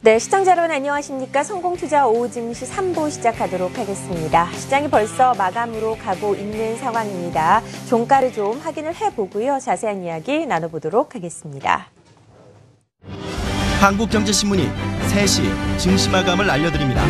네, 시청자 여러분 안녕하십니까? 성공투자 오후 증시 3부 시작하도록 하겠습니다. 시장이 벌써 마감으로 가고 있는 상황입니다. 종가를 좀 확인을 해보고요. 자세한 이야기 나눠보도록 하겠습니다. 한국경제신문이 3시 증시 마감을 알려드립니다.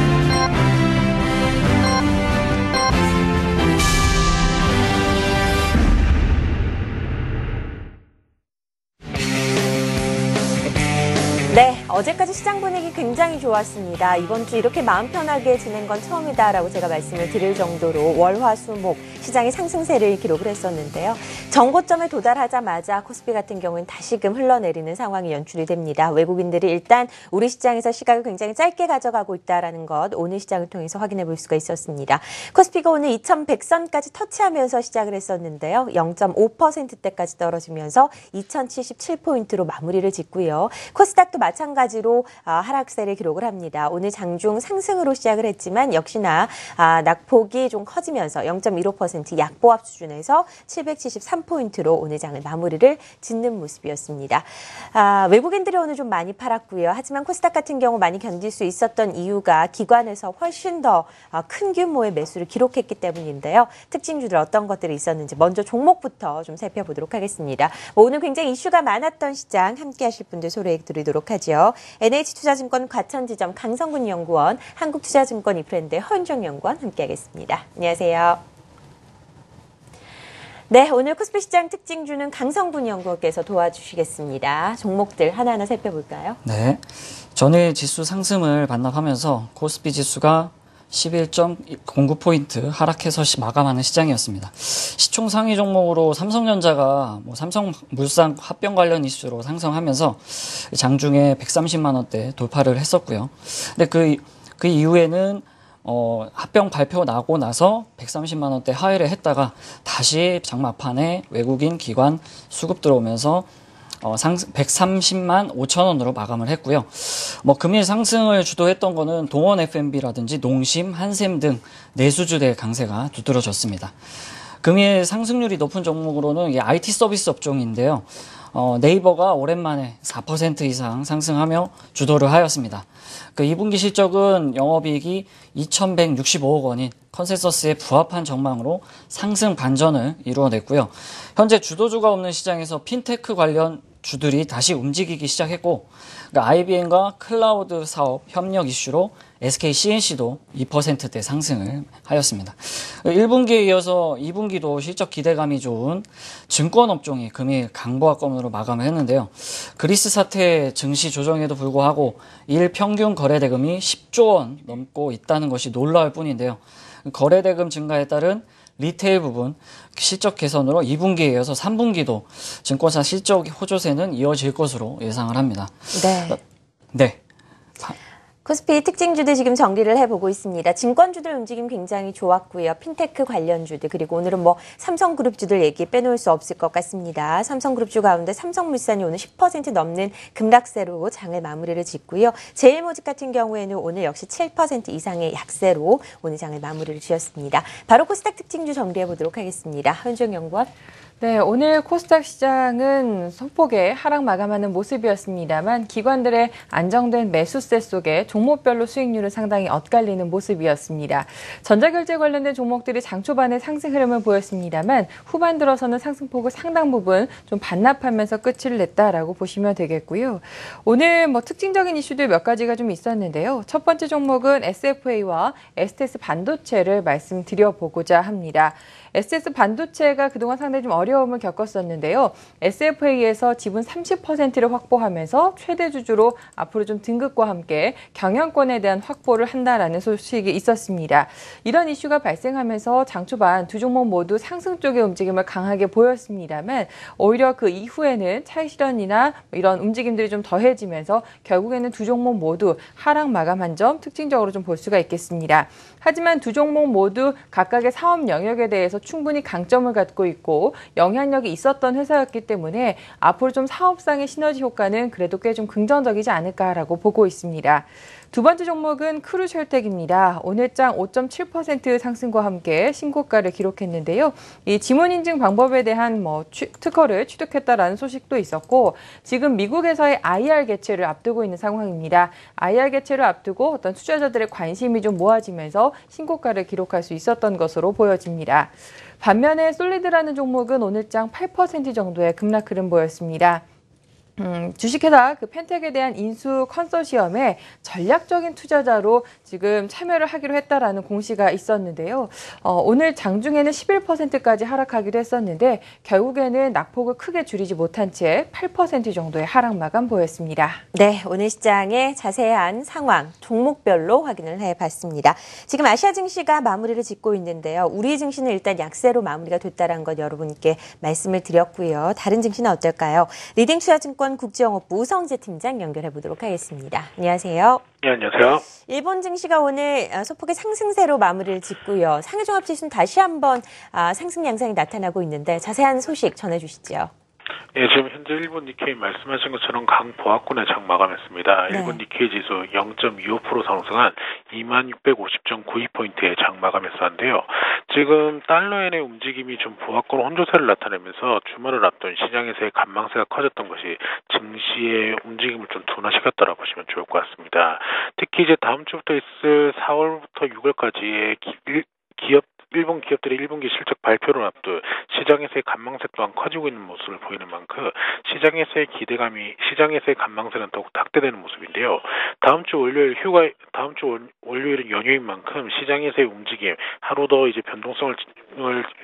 네, 어제까지 시장 분위기 굉장히 좋았습니다. 이번 주 이렇게 마음 편하게 지낸 건 처음이다라고 제가 말씀을 드릴 정도로 월, 화, 수, 목 시장이 상승세를 기록을 했었는데요. 정고점에 도달하자마자 코스피 같은 경우는 다시금 흘러내리는 상황이 연출이 됩니다. 외국인들이 일단 우리 시장에서 시각을 굉장히 짧게 가져가고 있다는 것 오늘 시장을 통해서 확인해 볼 수가 있었습니다. 코스피가 오늘 2100선까지 터치하면서 시작을 했었는데요. 0.5%대까지 떨어지면서 2077포인트로 마무리를 짓고요. 코스닥도 마찬가지로 하락세를 기록을 합니다. 오늘 장중 상승으로 시작을 했지만 역시나 낙폭이 좀 커지면서 0.15% 약보합 수준에서 773포인트로 오늘 장을 마무리를 짓는 모습이었습니다. 외국인들이 오늘 좀 많이 팔았고요. 하지만 코스닥 같은 경우 많이 견딜 수 있었던 이유가 기관에서 훨씬 더 큰 규모의 매수를 기록했기 때문인데요. 특징주들 어떤 것들이 있었는지 먼저 종목부터 좀 살펴보도록 하겠습니다. 오늘 굉장히 이슈가 많았던 시장 함께 하실 분들 소개 드리도록 하죠. NH투자증권 과천지점 강성군 연구원, 한국투자증권 이프랜드 허은정 연구원 함께하겠습니다. 안녕하세요. 네, 오늘 코스피 시장 특징주는 강성군 연구원께서 도와주시겠습니다. 종목들 하나하나 살펴볼까요? 네, 전일 지수 상승을 반납하면서 코스피 지수가 11.09포인트 하락해서 마감하는 시장이었습니다. 시총 상위 종목으로 삼성전자가 삼성물산 합병 관련 이슈로 상승하면서 장중에 130만 원대 돌파를 했었고요. 근데 그 이후에는 합병 발표 나고 나서 130만 원대 하회를 했다가 다시 장막판에 외국인 기관 수급 들어오면서 130만 5천 원으로 마감을 했고요. 금일 상승을 주도했던 거는 동원 F&B라든지 농심, 한샘 등 내수주들의 강세가 두드러졌습니다. 금일 상승률이 높은 종목으로는 IT 서비스 업종인데요. 네이버가 오랜만에 4% 이상 상승하며 주도를 하였습니다. 2분기 실적은 영업이익이 2,165억 원인 컨센서스에 부합한 전망으로 상승 반전을 이루어냈고요. 현재 주도주가 없는 시장에서 핀테크 관련 주들이 다시 움직이기 시작했고, IBM과 클라우드 사업 협력 이슈로 SK CNC도 2%대 상승을 하였습니다. 1분기에 이어서 2분기도 실적 기대감이 좋은 증권업종이 금일 강보합권으로 마감을 했는데요. 그리스 사태 증시 조정에도 불구하고 일 평균 거래대금이 10조 원 넘고 있다는 것이 놀라울 뿐인데요. 거래대금 증가에 따른 리테일 부분 실적 개선으로 2분기에 이어서 3분기도 증권사 실적 호조세는 이어질 것으로 예상을 합니다. 네. 코스피 특징주들 지금 정리를 해보고 있습니다. 증권주들 움직임 굉장히 좋았고요. 핀테크 관련주들 그리고 오늘은 삼성그룹주들 얘기 빼놓을 수 없을 것 같습니다. 삼성그룹주 가운데 삼성물산이 오늘 10% 넘는 급락세로 장을 마무리를 짓고요. 제일모직 같은 경우에는 오늘 역시 7% 이상의 약세로 오늘 장을 마무리를 지었습니다. 바로 코스닥 특징주 정리해보도록 하겠습니다. 현정 연구원. 네, 오늘 코스닥 시장은 소폭의 하락 마감하는 모습이었습니다만 기관들의 안정된 매수세 속에 종목별로 수익률은 상당히 엇갈리는 모습이었습니다. 전자결제 관련된 종목들이 장 초반에 상승 흐름을 보였습니다만 후반 들어서는 상승폭을 상당 부분 좀 반납하면서 끝을 냈다라고 보시면 되겠고요. 오늘 특징적인 이슈들 몇 가지가 좀 있었는데요. 첫 번째 종목은 SFA와 STS 반도체를 말씀드려보고자 합니다. STS 반도체가 그동안 상당히 좀 어려움을 겪었었는데요. SFA에서 지분 30%를 확보하면서 최대 주주로 앞으로 좀 등급과 함께 경영권에 대한 확보를 한다라는 소식이 있었습니다. 이런 이슈가 발생하면서 장 초반 두 종목 모두 상승 쪽의 움직임을 강하게 보였습니다만 오히려 그 이후에는 차익 실현이나 이런 움직임들이 좀 더해지면서 결국에는 두 종목 모두 하락 마감한 점 특징적으로 좀 볼 수가 있겠습니다. 하지만 두 종목 모두 각각의 사업 영역에 대해서 충분히 강점을 갖고 있고 영향력이 있었던 회사였기 때문에 앞으로 좀 사업상의 시너지 효과는 그래도 꽤 좀 긍정적이지 않을까라고 보고 있습니다. 두 번째 종목은 크루셜텍입니다. 오늘장 5.7% 상승과 함께 신고가를 기록했는데요. 이 지문 인증 방법에 대한 특허를 취득했다라는 소식도 있었고 지금 미국에서의 IR 개최를 앞두고 있는 상황입니다. IR 개최를 앞두고 어떤 투자자들의 관심이 좀 모아지면서 신고가를 기록할 수 있었던 것으로 보여집니다. 반면에 솔리드라는 종목은 오늘장 8% 정도의 급락 흐름 보였습니다. 주식회사 펜텍에 대한 인수 컨소시엄에 전략적인 투자자로 지금 참여를 하기로 했다라는 공시가 있었는데요. 오늘 장중에는 11%까지 하락하기도 했었는데 결국에는 낙폭을 크게 줄이지 못한 채 8% 정도의 하락 마감 보였습니다. 네, 오늘 시장의 자세한 상황 종목별로 확인을 해봤습니다. 지금 아시아 증시가 마무리를 짓고 있는데요. 우리 증시는 일단 약세로 마무리가 됐다는 것 여러분께 말씀을 드렸고요. 다른 증시는 어떨까요? 리딩투자증권 국제영업부 우성재 팀장 연결해 보도록 하겠습니다. 안녕하세요. 네, 안녕하세요. 일본 증시가 오늘 소폭의 상승세로 마무리를 짓고요. 상해종합지수는 다시 한번 상승 양상이 나타나고 있는데 자세한 소식 전해주시죠. 예, 지금 현재 일본 니케이 말씀하신 것처럼 강보합권의 장 마감했습니다. 네. 일본 니케이 지수 0.25% 상승한 2660.92포인트의 장 마감했었는데요. 지금 달러엔의 움직임이 좀 보합권 혼조세를 나타내면서 주말을 앞둔 시장에서의 간망세가 커졌던 것이 증시의 움직임을 좀 둔화시켰다고 보시면 좋을 것 같습니다. 특히 이제 다음 주부터 있을 4월부터 6월까지의 일본 기업들의 1분기 실적 발표를 앞둔 시장에서의 간망세 또한 커지고 있는 모습을 보이는 만큼 시장에서의 간망세는 더욱 확대되는 모습인데요. 다음 주 월요일은 연휴인 만큼 시장에서의 움직임 하루 더 이제 변동성을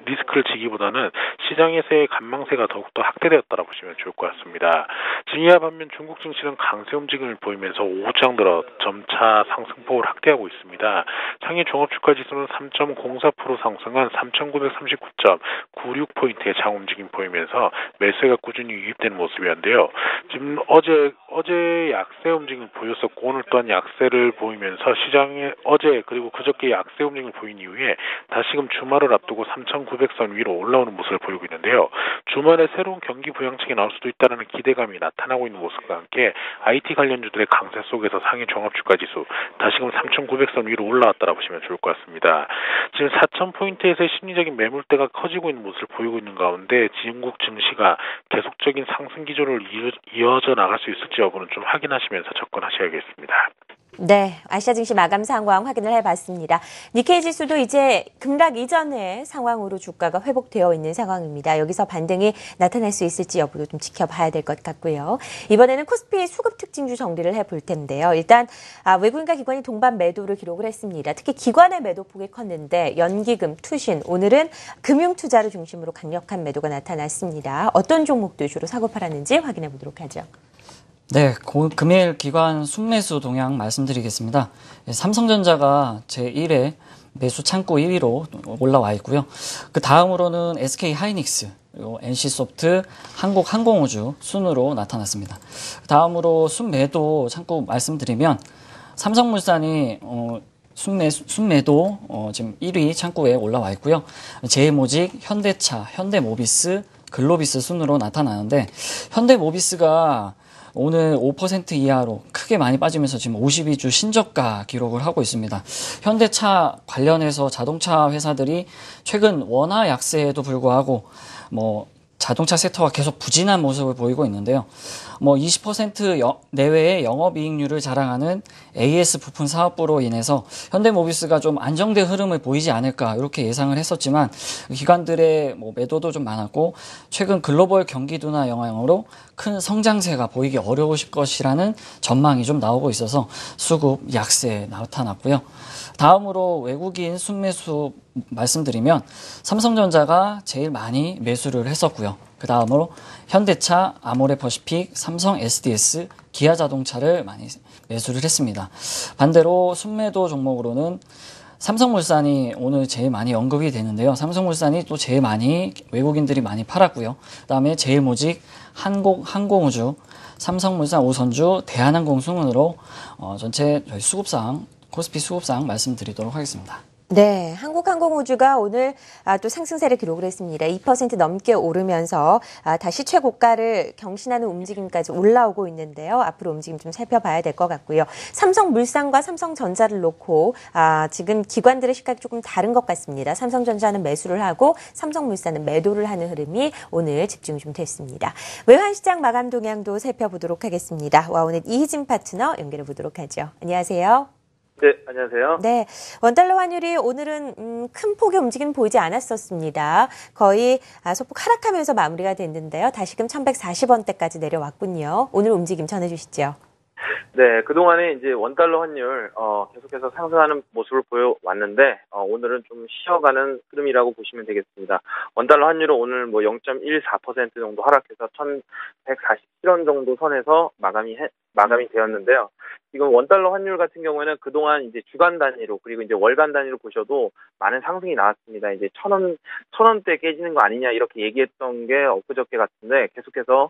리스크를 지기보다는 시장에서의 간망세가 더욱더 확대되었다고 보시면 좋을 것 같습니다. 이와 반면 중국 증시는 강세 움직임을 보이면서 오후장 들어 점차 상승폭을 확대하고 있습니다. 상해 종합주가지수는 3.04% 상승한 3,939.96포인트의 장 움직임 보이면서 매수가 꾸준히 유입되는 모습이었는데요. 지금 어제 약세 움직임을 보였었고 오늘 또한 약세를 보이면서 시장에 어제 그리고 그저께 약세 움직임을 보인 이후에 다시금 주말을 앞두고 3,900선 위로 올라오는 모습을 보이고 있는데요. 주말에 새로운 경기 부양책이 나올 수도 있다는 기대감이 나타나고 있는 모습과 함께 IT 관련주들의 강세 속에서 상해 종합주가지수 다시금 3,900선 위로 올라왔다고 보시면 좋을 것 같습니다. 지금 4,000포인트에서의 심리적인 매물대가 커지고 있는 모습을 보이고 있는 가운데 중국 증시가 계속적인 상승 기조를 이어져 나갈 수 있을지 여부는 좀 확인하시면서 접근하셔야겠습니다. 네, 아시아 증시 마감 상황 확인을 해봤습니다. 니케이 지수도 이제 급락 이전의 상황으로 주가가 회복되어 있는 상황입니다. 여기서 반등이 나타날 수 있을지 여부도 좀 지켜봐야 될 것 같고요. 이번에는 코스피 수급 특징주 정리를 해볼 텐데요. 일단 외국인과 기관이 동반 매도를 기록을 했습니다. 특히 기관의 매도폭이 컸는데 연기금, 투신, 오늘은 금융투자를 중심으로 강력한 매도가 나타났습니다. 어떤 종목들 주로 사고 팔았는지 확인해 보도록 하죠. 네, 금일 기관 순매수 동향 말씀드리겠습니다. 삼성전자가 제1회 매수 창고 1위로 올라와 있고요. 그 다음으로는 SK하이닉스, 그리고 NC소프트, 한국항공우주 순으로 나타났습니다. 다음으로 순매도 창고 말씀드리면 삼성물산이 순매도 지금 1위 창고에 올라와 있고요. 제일모직, 현대차, 현대모비스, 글로비스 순으로 나타나는데 현대모비스가 오늘 5% 이하로 크게 많이 빠지면서 지금 52주 신저가 기록을 하고 있습니다. 현대차 관련해서 자동차 회사들이 최근 원화 약세에도 불구하고 자동차 섹터가 계속 부진한 모습을 보이고 있는데요. 20% 내외의 영업이익률을 자랑하는 AS 부품 사업부로 인해서 현대모비스가 좀 안정된 흐름을 보이지 않을까 이렇게 예상을 했었지만 기관들의 매도도 좀 많았고 최근 글로벌 경기 둔화 영향으로 큰 성장세가 보이기 어려우실 것이라는 전망이 좀 나오고 있어서 수급 약세 나타났고요. 다음으로 외국인 순매수 말씀드리면 삼성전자가 제일 많이 매수를 했었고요. 그 다음으로 현대차, 아모레퍼시픽, 삼성 SDS, 기아자동차를 많이 매수를 했습니다. 반대로 순매도 종목으로는 삼성물산이 오늘 제일 많이 언급이 되는데요. 삼성물산이 또 제일 많이 외국인들이 많이 팔았고요. 그 다음에 제일모직, 항공우주, 삼성물산, 오선주, 대한항공 순으로 전체 저희 수급상 코스피 수급상 말씀드리도록 하겠습니다. 네, 한국항공우주가 오늘 또 상승세를 기록을 했습니다. 2% 넘게 오르면서 다시 최고가를 경신하는 움직임까지 올라오고 있는데요. 앞으로 움직임 좀 살펴봐야 될 것 같고요. 삼성물산과 삼성전자를 놓고 지금 기관들의 시각이 조금 다른 것 같습니다. 삼성전자는 매수를 하고 삼성물산은 매도를 하는 흐름이 오늘 집중이 좀 됐습니다. 외환시장 마감 동향도 살펴보도록 하겠습니다. 와우넷 이희진 파트너 연결해 보도록 하죠. 안녕하세요. 네, 안녕하세요. 네, 원달러 환율이 오늘은 큰 폭의 움직임 보이지 않았었습니다. 거의 소폭 하락하면서 마무리가 됐는데요. 다시금 1140원대까지 내려왔군요. 오늘 움직임 전해주시죠. 네, 그동안에 이제 원달러 환율 계속해서 상승하는 모습을 보여왔는데 오늘은 좀 쉬어가는 흐름이라고 보시면 되겠습니다. 원달러 환율은 오늘 뭐 0.14% 정도 하락해서 1,147원 정도 선에서 마감이 되었는데요. 지금 원달러 환율 같은 경우에는 그동안 이제 주간 단위로 그리고 이제 월간 단위로 보셔도 많은 상승이 나왔습니다. 이제 1,000원대 깨지는 거 아니냐 이렇게 얘기했던 게 엊그저께 같은데 계속해서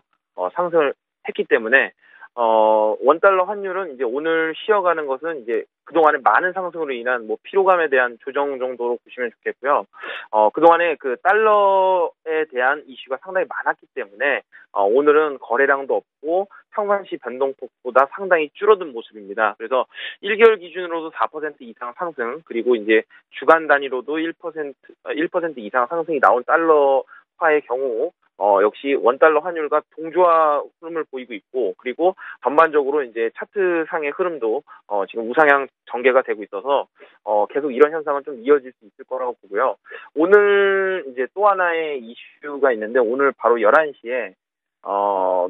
상승을 했기 때문에 원달러 환율은 이제 오늘 쉬어가는 것은 이제 그동안에 많은 상승으로 인한 뭐 피로감에 대한 조정 정도로 보시면 좋겠고요. 그동안에 그 달러에 대한 이슈가 상당히 많았기 때문에 오늘은 거래량도 없고 평상시 변동폭보다 상당히 줄어든 모습입니다. 그래서 1개월 기준으로도 4% 이상 상승, 그리고 이제 주간 단위로도 1% 이상 상승이 나온 달러화의 경우 역시 원달러 환율과 동조화 흐름을 보이고 있고, 그리고 전반적으로 이제 차트상의 흐름도 지금 우상향 전개가 되고 있어서 계속 이런 현상은 좀 이어질 수 있을 거라고 보고요. 오늘 이제 또 하나의 이슈가 있는데, 오늘 바로 11시에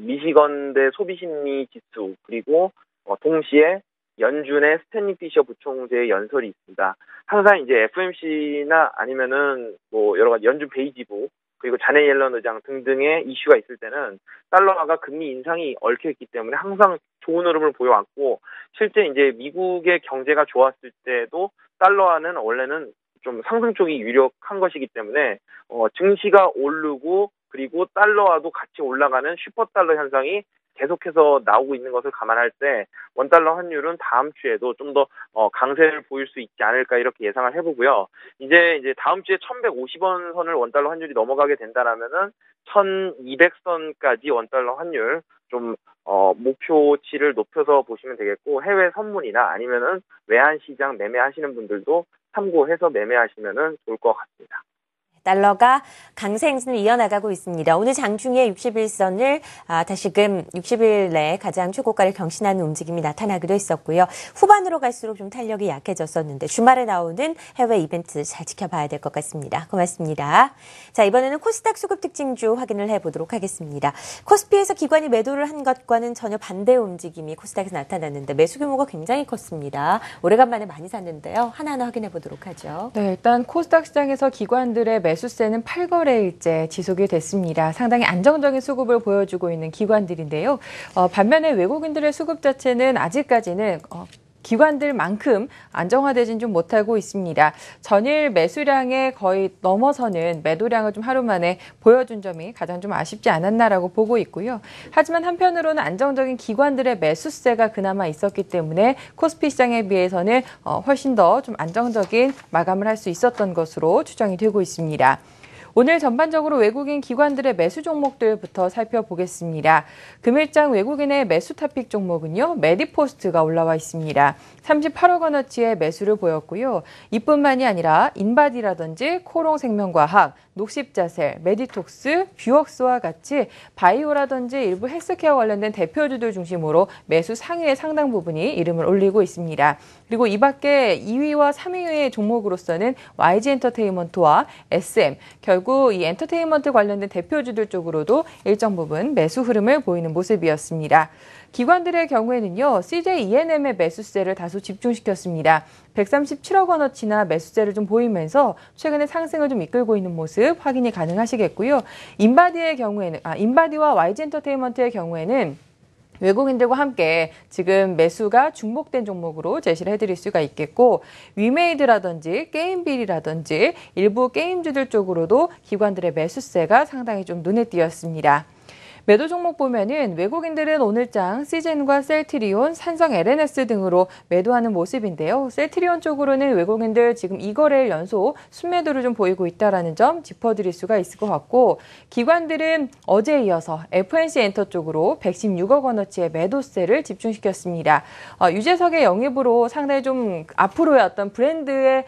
미시건대 소비심리 지수, 그리고 동시에 연준의 스탠리 피셔 부총재의 연설이 있습니다. 항상 이제 FOMC나 아니면은 뭐 여러 가지 연준 베이지북, 그리고 자네 옐런 의장 등등의 이슈가 있을 때는 달러화가 금리 인상이 얽혀있기 때문에 항상 좋은 흐름을 보여왔고, 실제 이제 미국의 경제가 좋았을 때도 달러화는 원래는 좀 상승 쪽이 유력한 것이기 때문에 증시가 오르고 그리고 달러화도 같이 올라가는 슈퍼달러 현상이 계속해서 나오고 있는 것을 감안할 때 원달러 환율은 다음 주에도 좀 더 강세를 보일 수 있지 않을까 이렇게 예상을 해보고요. 이제 다음 주에 1,150원 선을 원달러 환율이 넘어가게 된다라면은 1,200선까지 원달러 환율 좀 목표치를 높여서 보시면 되겠고, 해외 선물이나 아니면은 외환 시장 매매하시는 분들도 참고해서 매매하시면은 좋을 것 같습니다. 달러가 강세 행진을 이어나가고 있습니다. 오늘 장중에 61선을 다시금 60일 내 가장 최고가를 경신하는 움직임이 나타나기도 했었고요. 후반으로 갈수록 좀 탄력이 약해졌었는데 주말에 나오는 해외 이벤트 잘 지켜봐야 될 것 같습니다. 고맙습니다. 자, 이번에는 코스닥 수급 특징주 확인을 해보도록 하겠습니다. 코스피에서 기관이 매도를 한 것과는 전혀 반대의 움직임이 코스닥에서 나타났는데 매수 규모가 굉장히 컸습니다. 오래간만에 많이 샀는데요. 하나하나 확인해 보도록 하죠. 네, 일단 코스닥 시장에서 기관들의 매수세는 8거래일째 지속이 됐습니다. 상당히 안정적인 수급을 보여주고 있는 기관들인데요. 반면에 외국인들의 수급 자체는 아직까지는 기관들만큼 안정화되진 좀 못하고 있습니다. 전일 매수량에 거의 넘어서는 매도량을 좀 하루 만에 보여준 점이 가장 좀 아쉽지 않았나라고 보고 있고요. 하지만 한편으로는 안정적인 기관들의 매수세가 그나마 있었기 때문에 코스피 시장에 비해서는 훨씬 더 좀 안정적인 마감을 할 수 있었던 것으로 추정이 되고 있습니다. 오늘 전반적으로 외국인 기관들의 매수 종목들부터 살펴보겠습니다. 금일장 외국인의 매수 타픽 종목은요, 메디포스트가 올라와 있습니다. 38억 원어치의 매수를 보였고요. 이뿐만이 아니라 인바디라든지 코롱생명과학, 녹십자셀, 메디톡스, 뷰웍스와 같이 바이오라든지 일부 헬스케어 관련된 대표주들 중심으로 매수 상위의 상당 부분이 이름을 올리고 있습니다. 그리고 이 밖에 2위와 3위의 종목으로서는 YG엔터테인먼트와 SM, 결국 이 엔터테인먼트 관련된 대표주들 쪽으로도 일정 부분 매수 흐름을 보이는 모습이었습니다. 기관들의 경우에는요, CJ E&M의 매수세를 다소 집중시켰습니다. 137억 원어치나 매수세를 좀 보이면서 최근에 상승을 좀 이끌고 있는 모습 확인이 가능하시겠고요. 인바디와 YG엔터테인먼트의 경우에는 외국인들과 함께 지금 매수가 중복된 종목으로 제시를 해드릴 수가 있겠고, 위메이드라든지 게임빌이라든지 일부 게임주들 쪽으로도 기관들의 매수세가 상당히 좀 눈에 띄었습니다. 매도 종목 보면은 외국인들은 오늘장 시젠과 셀트리온, 산성 LNS 등으로 매도하는 모습인데요. 셀트리온 쪽으로는 외국인들 지금 2거래일 연속 순매도를 좀 보이고 있다는 점 짚어드릴 수가 있을 것 같고, 기관들은 어제에 이어서 FNC 엔터 쪽으로 116억 원어치의 매도세를 집중시켰습니다. 유재석의 영입으로 상당히 좀 앞으로의 어떤 브랜드의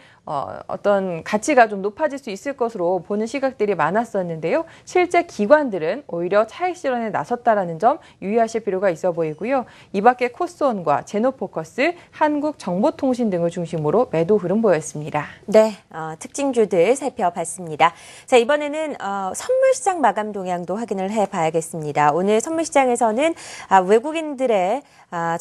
어떤 가치가 좀 높아질 수 있을 것으로 보는 시각들이 많았었는데요. 실제 기관들은 오히려 차익 실현에 나섰다라는 점 유의하실 필요가 있어 보이고요. 이 밖에 코스온과 제노포커스, 한국정보통신 등을 중심으로 매도 흐름 보였습니다. 네, 특징주들 살펴봤습니다. 자, 이번에는 선물시장 마감 동향도 확인을 해봐야겠습니다. 오늘 선물시장에서는 외국인들의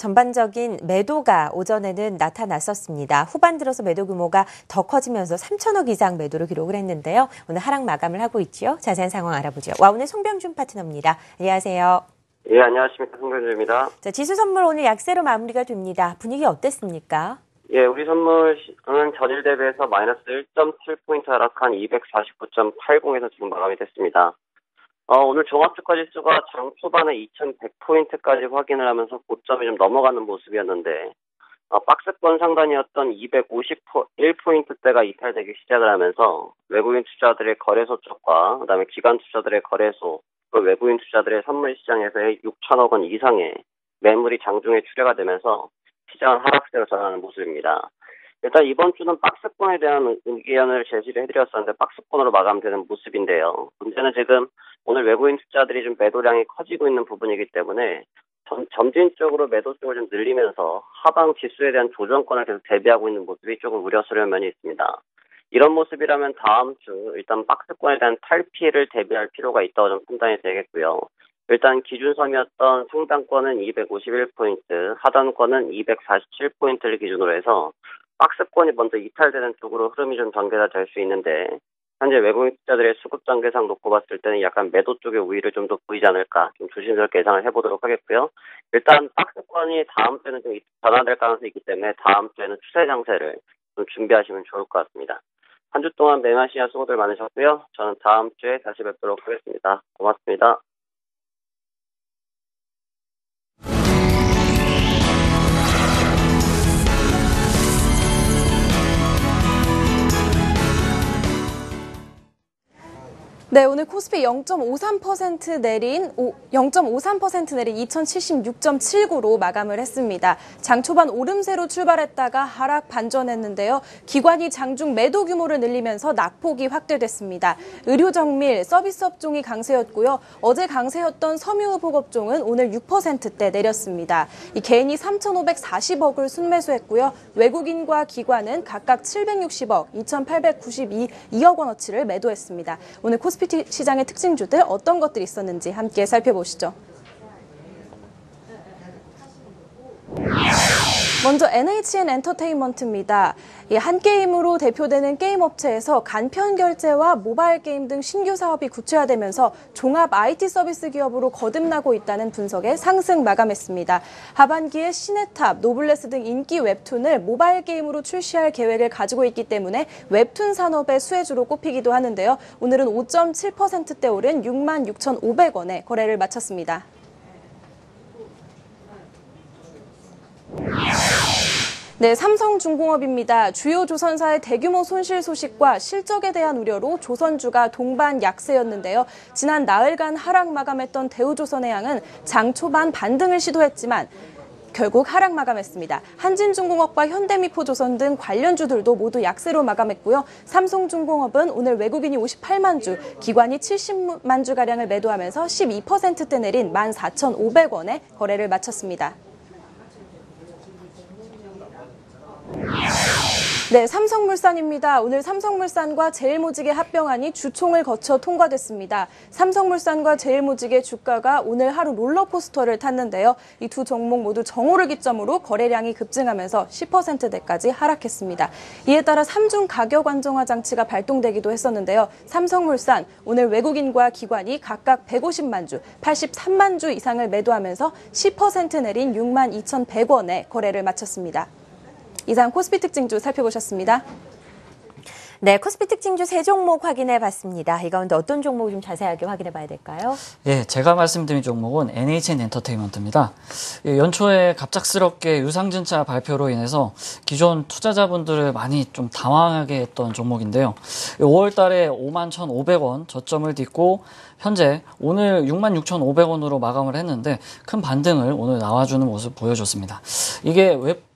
전반적인 매도가 오전에는 나타났었습니다. 후반 들어서 매도 규모가 더 커지면서 3천억 이상 매도를 기록을 했는데요. 오늘 하락 마감을 하고 있죠. 자세한 상황 알아보죠. 오늘 송병준 파트너입니다. 안녕하세요. 예, 안녕하십니까. 송병준입니다. 자, 지수 선물 오늘 약세로 마무리가 됩니다. 분위기 어땠습니까? 예, 우리 선물은 전일 대비해서 마이너스 1.7포인트 하락한 249.80에서 지금 마감이 됐습니다. 오늘 종합주가 지수가 장 초반에 2100포인트까지 확인을 하면서 고점이 좀 넘어가는 모습이었는데, 박스권 상단이었던 251포인트대가 이탈되기 시작을 하면서 외국인 투자들의 거래소 쪽과 그다음에 기관 투자들의 거래소, 그리고 외국인 투자들의 선물 시장에서의 6천억 원 이상의 매물이 장중에 출회가 되면서 시장은 하락세로 전환하는 모습입니다. 일단 이번 주는 박스권에 대한 의견을 제시를 해드렸었는데 박스권으로 마감되는 모습인데요. 문제는 지금 오늘 외국인 투자들이 좀 매도량이 커지고 있는 부분이기 때문에 점진적으로 매도 쪽을 좀 늘리면서 하방 지수에 대한 조정권을 계속 대비하고 있는 모습이 조금 우려스러운 면이 있습니다. 이런 모습이라면 다음 주 일단 박스권에 대한 탈피를 대비할 필요가 있다고 좀 판단이 되겠고요. 일단 기준선이었던 상단권은 251포인트, 하단권은 247포인트를 기준으로 해서 박스권이 먼저 이탈되는 쪽으로 흐름이 좀 전개가 될 수 있는데, 현재 외국인 투자들의 수급 단계상 놓고 봤을 때는 약간 매도 쪽의 우위를 좀 더 보이지 않을까, 좀 조심스럽게 예상을 해보도록 하겠고요. 일단 박스권이 다음 주에는 좀 변화될 가능성이 있기 때문에 다음 주에는 추세 장세를 좀 준비하시면 좋을 것 같습니다. 한 주 동안 매매하시느라 수고들 많으셨고요. 저는 다음 주에 다시 뵙도록 하겠습니다. 고맙습니다. 네, 오늘 코스피 0.53% 내린 2076.79로 마감을 했습니다. 장 초반 오름세로 출발했다가 하락 반전했는데요. 기관이 장중 매도 규모를 늘리면서 낙폭이 확대됐습니다. 의료 정밀, 서비스 업종이 강세였고요. 어제 강세였던 섬유의복 업종은 오늘 6%대 내렸습니다. 이 개인이 3,540억을 순매수했고요. 외국인과 기관은 각각 760억, 2,892억 원어치를 매도했습니다. 오늘 코스피 시장의 특징주들 어떤 것들이 있었는지 함께 살펴보시죠. 먼저 NHN 엔터테인먼트입니다. 한 게임으로 대표되는 게임 업체에서 간편 결제와 모바일 게임 등 신규 사업이 구체화되면서 종합 IT 서비스 기업으로 거듭나고 있다는 분석에 상승 마감했습니다. 하반기에 시네탑, 노블레스 등 인기 웹툰을 모바일 게임으로 출시할 계획을 가지고 있기 때문에 웹툰 산업의 수혜주로 꼽히기도 하는데요. 오늘은 5.7%대 오른 66,500원에 거래를 마쳤습니다. 네, 삼성중공업입니다. 주요 조선사의 대규모 손실 소식과 실적에 대한 우려로 조선주가 동반 약세였는데요. 지난 나흘간 하락 마감했던 대우조선해양은 장 초반 반등을 시도했지만 결국 하락 마감했습니다. 한진중공업과 현대미포조선 등 관련주들도 모두 약세로 마감했고요. 삼성중공업은 오늘 외국인이 58만 주, 기관이 70만 주가량을 매도하면서 12%대 내린 14,500원에 거래를 마쳤습니다. 네, 삼성물산입니다. 오늘 삼성물산과 제일모직의 합병안이 주총을 거쳐 통과됐습니다. 삼성물산과 제일모직의 주가가 오늘 하루 롤러코스터를 탔는데요. 이 두 종목 모두 정오를 기점으로 거래량이 급증하면서 10%대까지 하락했습니다. 이에 따라 3중 가격 안정화 장치가 발동되기도 했었는데요. 삼성물산 오늘 외국인과 기관이 각각 150만 주, 83만 주 이상을 매도하면서 10% 내린 62,100원에 거래를 마쳤습니다. 이상 코스피 특징주 살펴보셨습니다. 네, 코스피 특징주 세 종목 확인해 봤습니다. 이 가운데 어떤 종목 좀 자세하게 확인해 봐야 될까요? 예, 제가 말씀드린 종목은 NHN 엔터테인먼트입니다. 연초에 갑작스럽게 유상증자 발표로 인해서 기존 투자자분들을 많이 좀 당황하게 했던 종목인데요. 5월 달에 51,500원 저점을 딛고 현재 오늘 66,500원으로 마감을 했는데 큰 반등을 오늘 나와주는 모습 보여줬습니다. 이게 웹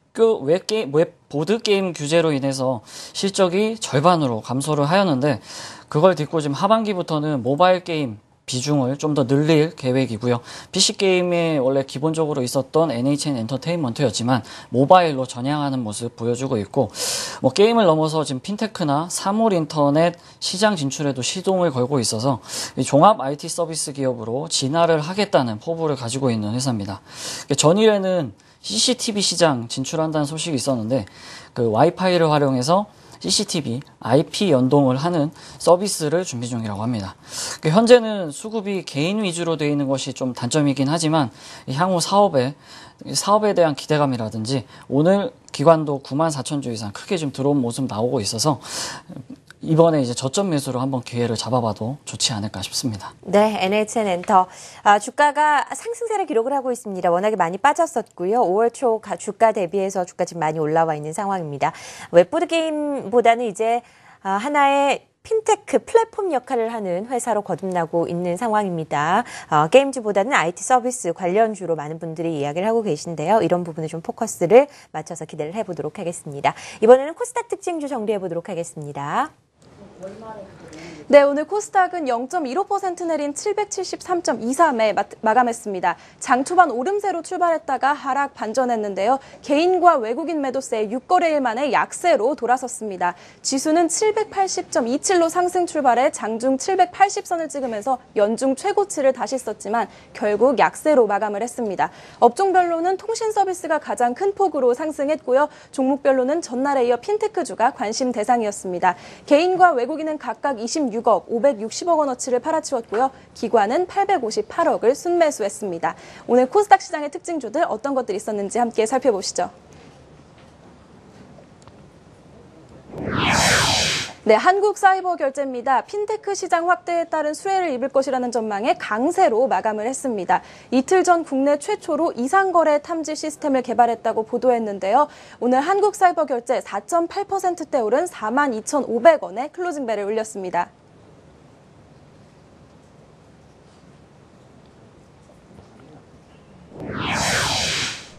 보드게임 규제로 인해서 실적이 절반으로 감소를 하였는데 그걸 딛고 지금 하반기부터는 모바일 게임 비중을 좀 더 늘릴 계획이고요. PC게임에 원래 기본적으로 있었던 NHN 엔터테인먼트였지만 모바일로 전향하는 모습 보여주고 있고 게임을 넘어서 지금 핀테크나 사물 인터넷 시장 진출에도 시동을 걸고 있어서 종합 IT 서비스 기업으로 진화를 하겠다는 포부를 가지고 있는 회사입니다. 전일에는 CCTV 시장 진출한다는 소식이 있었는데 그 와이파이를 활용해서 CCTV, IP 연동을 하는 서비스를 준비 중이라고 합니다. 현재는 수급이 개인 위주로 되어 있는 것이 좀 단점이긴 하지만 향후 사업에 대한 기대감이라든지 오늘 기관도 94,000주 이상 크게 좀 들어온 모습 나오고 있어서 이번에 이제 저점 매수로 한번 기회를 잡아봐도 좋지 않을까 싶습니다. 네, NHN 엔터. 주가가 상승세를 기록을 하고 있습니다. 워낙에 많이 빠졌었고요. 5월 초 주가 대비해서 주가 지금 많이 올라와 있는 상황입니다. 웹보드 게임보다는 이제 하나의 핀테크 플랫폼 역할을 하는 회사로 거듭나고 있는 상황입니다. 게임주보다는 IT 서비스 관련주로 많은 분들이 이야기를 하고 계신데요. 이런 부분에 좀 포커스를 맞춰서 기대를 해보도록 하겠습니다. 이번에는 코스닥 특징주 정리해보도록 하겠습니다. 네, 오늘 코스닥은 0.15% 내린 773.23에 마감했습니다. 장 초반 오름세로 출발했다가 하락 반전했는데요. 개인과 외국인 매도세의 6거래일 만에 약세로 돌아섰습니다. 지수는 780.27로 상승 출발해 장중 780선을 찍으면서 연중 최고치를 다시 썼지만 결국 약세로 마감을 했습니다. 업종별로는 통신 서비스가 가장 큰 폭으로 상승했고요. 종목별로는 전날에 이어 핀테크주가 관심 대상이었습니다. 개인과 외국인은 각각 26억, 560억 원어치를 팔아치웠고요. 기관은 858억을 순매수했습니다. 오늘 코스닥 시장의 특징주들 어떤 것들이 있었는지 함께 살펴보시죠. 네, 한국사이버결제입니다. 핀테크 시장 확대에 따른 수혜를 입을 것이라는 전망에 강세로 마감을 했습니다. 이틀 전 국내 최초로 이상거래 탐지 시스템을 개발했다고 보도했는데요. 오늘 한국사이버결제 4.8%대 오른 42,500원에 클로징벨을 울렸습니다.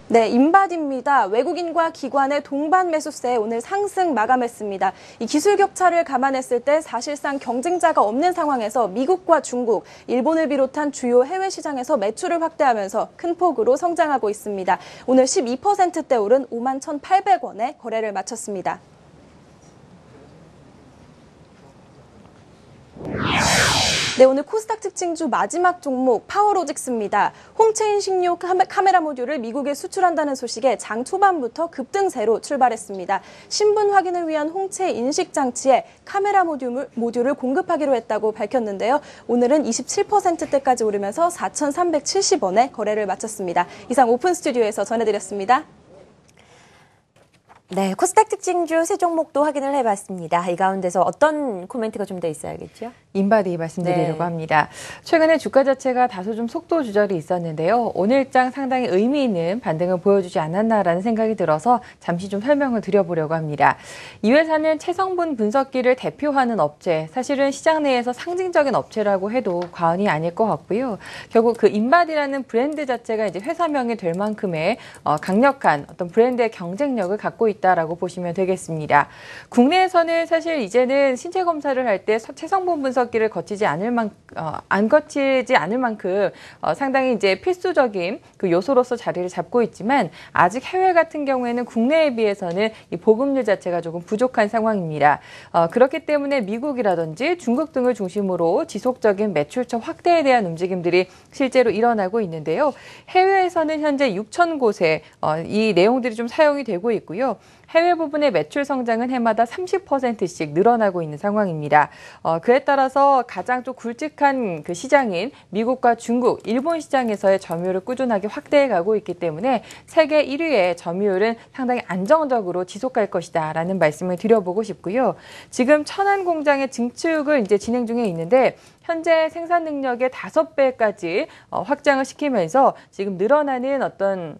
네, 인바디입니다. 외국인과 기관의 동반 매수세에 오늘 상승 마감했습니다. 이 기술 격차를 감안했을 때 사실상 경쟁자가 없는 상황에서 미국과 중국, 일본을 비롯한 주요 해외 시장에서 매출을 확대하면서 큰 폭으로 성장하고 있습니다. 오늘 12%대 오른 51,800원에 거래를 마쳤습니다. 네, 오늘 코스닥 특징주 마지막 종목 파워로직스입니다. 홍채 인식용 카메라 모듈을 미국에 수출한다는 소식에 장 초반부터 급등세로 출발했습니다. 신분 확인을 위한 홍채 인식 장치에 카메라 모듈을 공급하기로 했다고 밝혔는데요. 오늘은 27%대까지 오르면서 4,370원에 거래를 마쳤습니다. 이상 오픈 스튜디오에서 전해드렸습니다. 네, 코스닥 특징주 세 종목도 확인을 해봤습니다. 이 가운데서 어떤 코멘트가 좀 더 있어야겠죠? 인바디 말씀드리려고 합니다. 최근에 주가 자체가 다소 좀 속도 조절이 있었는데요. 오늘장 상당히 의미 있는 반등을 보여주지 않았나라는 생각이 들어서 잠시 좀 설명을 드려보려고 합니다. 이 회사는 체성분 분석기를 대표하는 업체, 사실은 시장 내에서 상징적인 업체라고 해도 과언이 아닐 것 같고요. 결국 그 인바디라는 브랜드 자체가 이제 회사명이 될 만큼의 강력한 어떤 브랜드의 경쟁력을 갖고 있다라고 보시면 되겠습니다. 국내에서는 사실 이제는 신체 검사를 할 때 체성분 분석기를 거치지 않을 만큼 상당히 이제 필수적인 그 요소로서 자리를 잡고 있지만 아직 해외 같은 경우에는 국내에 비해서는 이 보급률 자체가 조금 부족한 상황입니다. 그렇기 때문에 미국이라든지 중국 등을 중심으로 지속적인 매출처 확대에 대한 움직임들이 실제로 일어나고 있는데요. 해외에서는 현재 6,000곳에 이 내용들이 좀 사용이 되고 있고요. 해외 부분의 매출 성장은 해마다 30%씩 늘어나고 있는 상황입니다. 그에 따라서 가장 좀 굵직한 그 시장인 미국과 중국, 일본 시장에서의 점유율을 꾸준하게 확대해가고 있기 때문에 세계 1위의 점유율은 상당히 안정적으로 지속할 것이다라는 말씀을 드려보고 싶고요. 지금 천안 공장의 증축을 이제 진행 중에 있는데 현재 생산 능력의 5배까지 확장을 시키면서 지금 늘어나는 어떤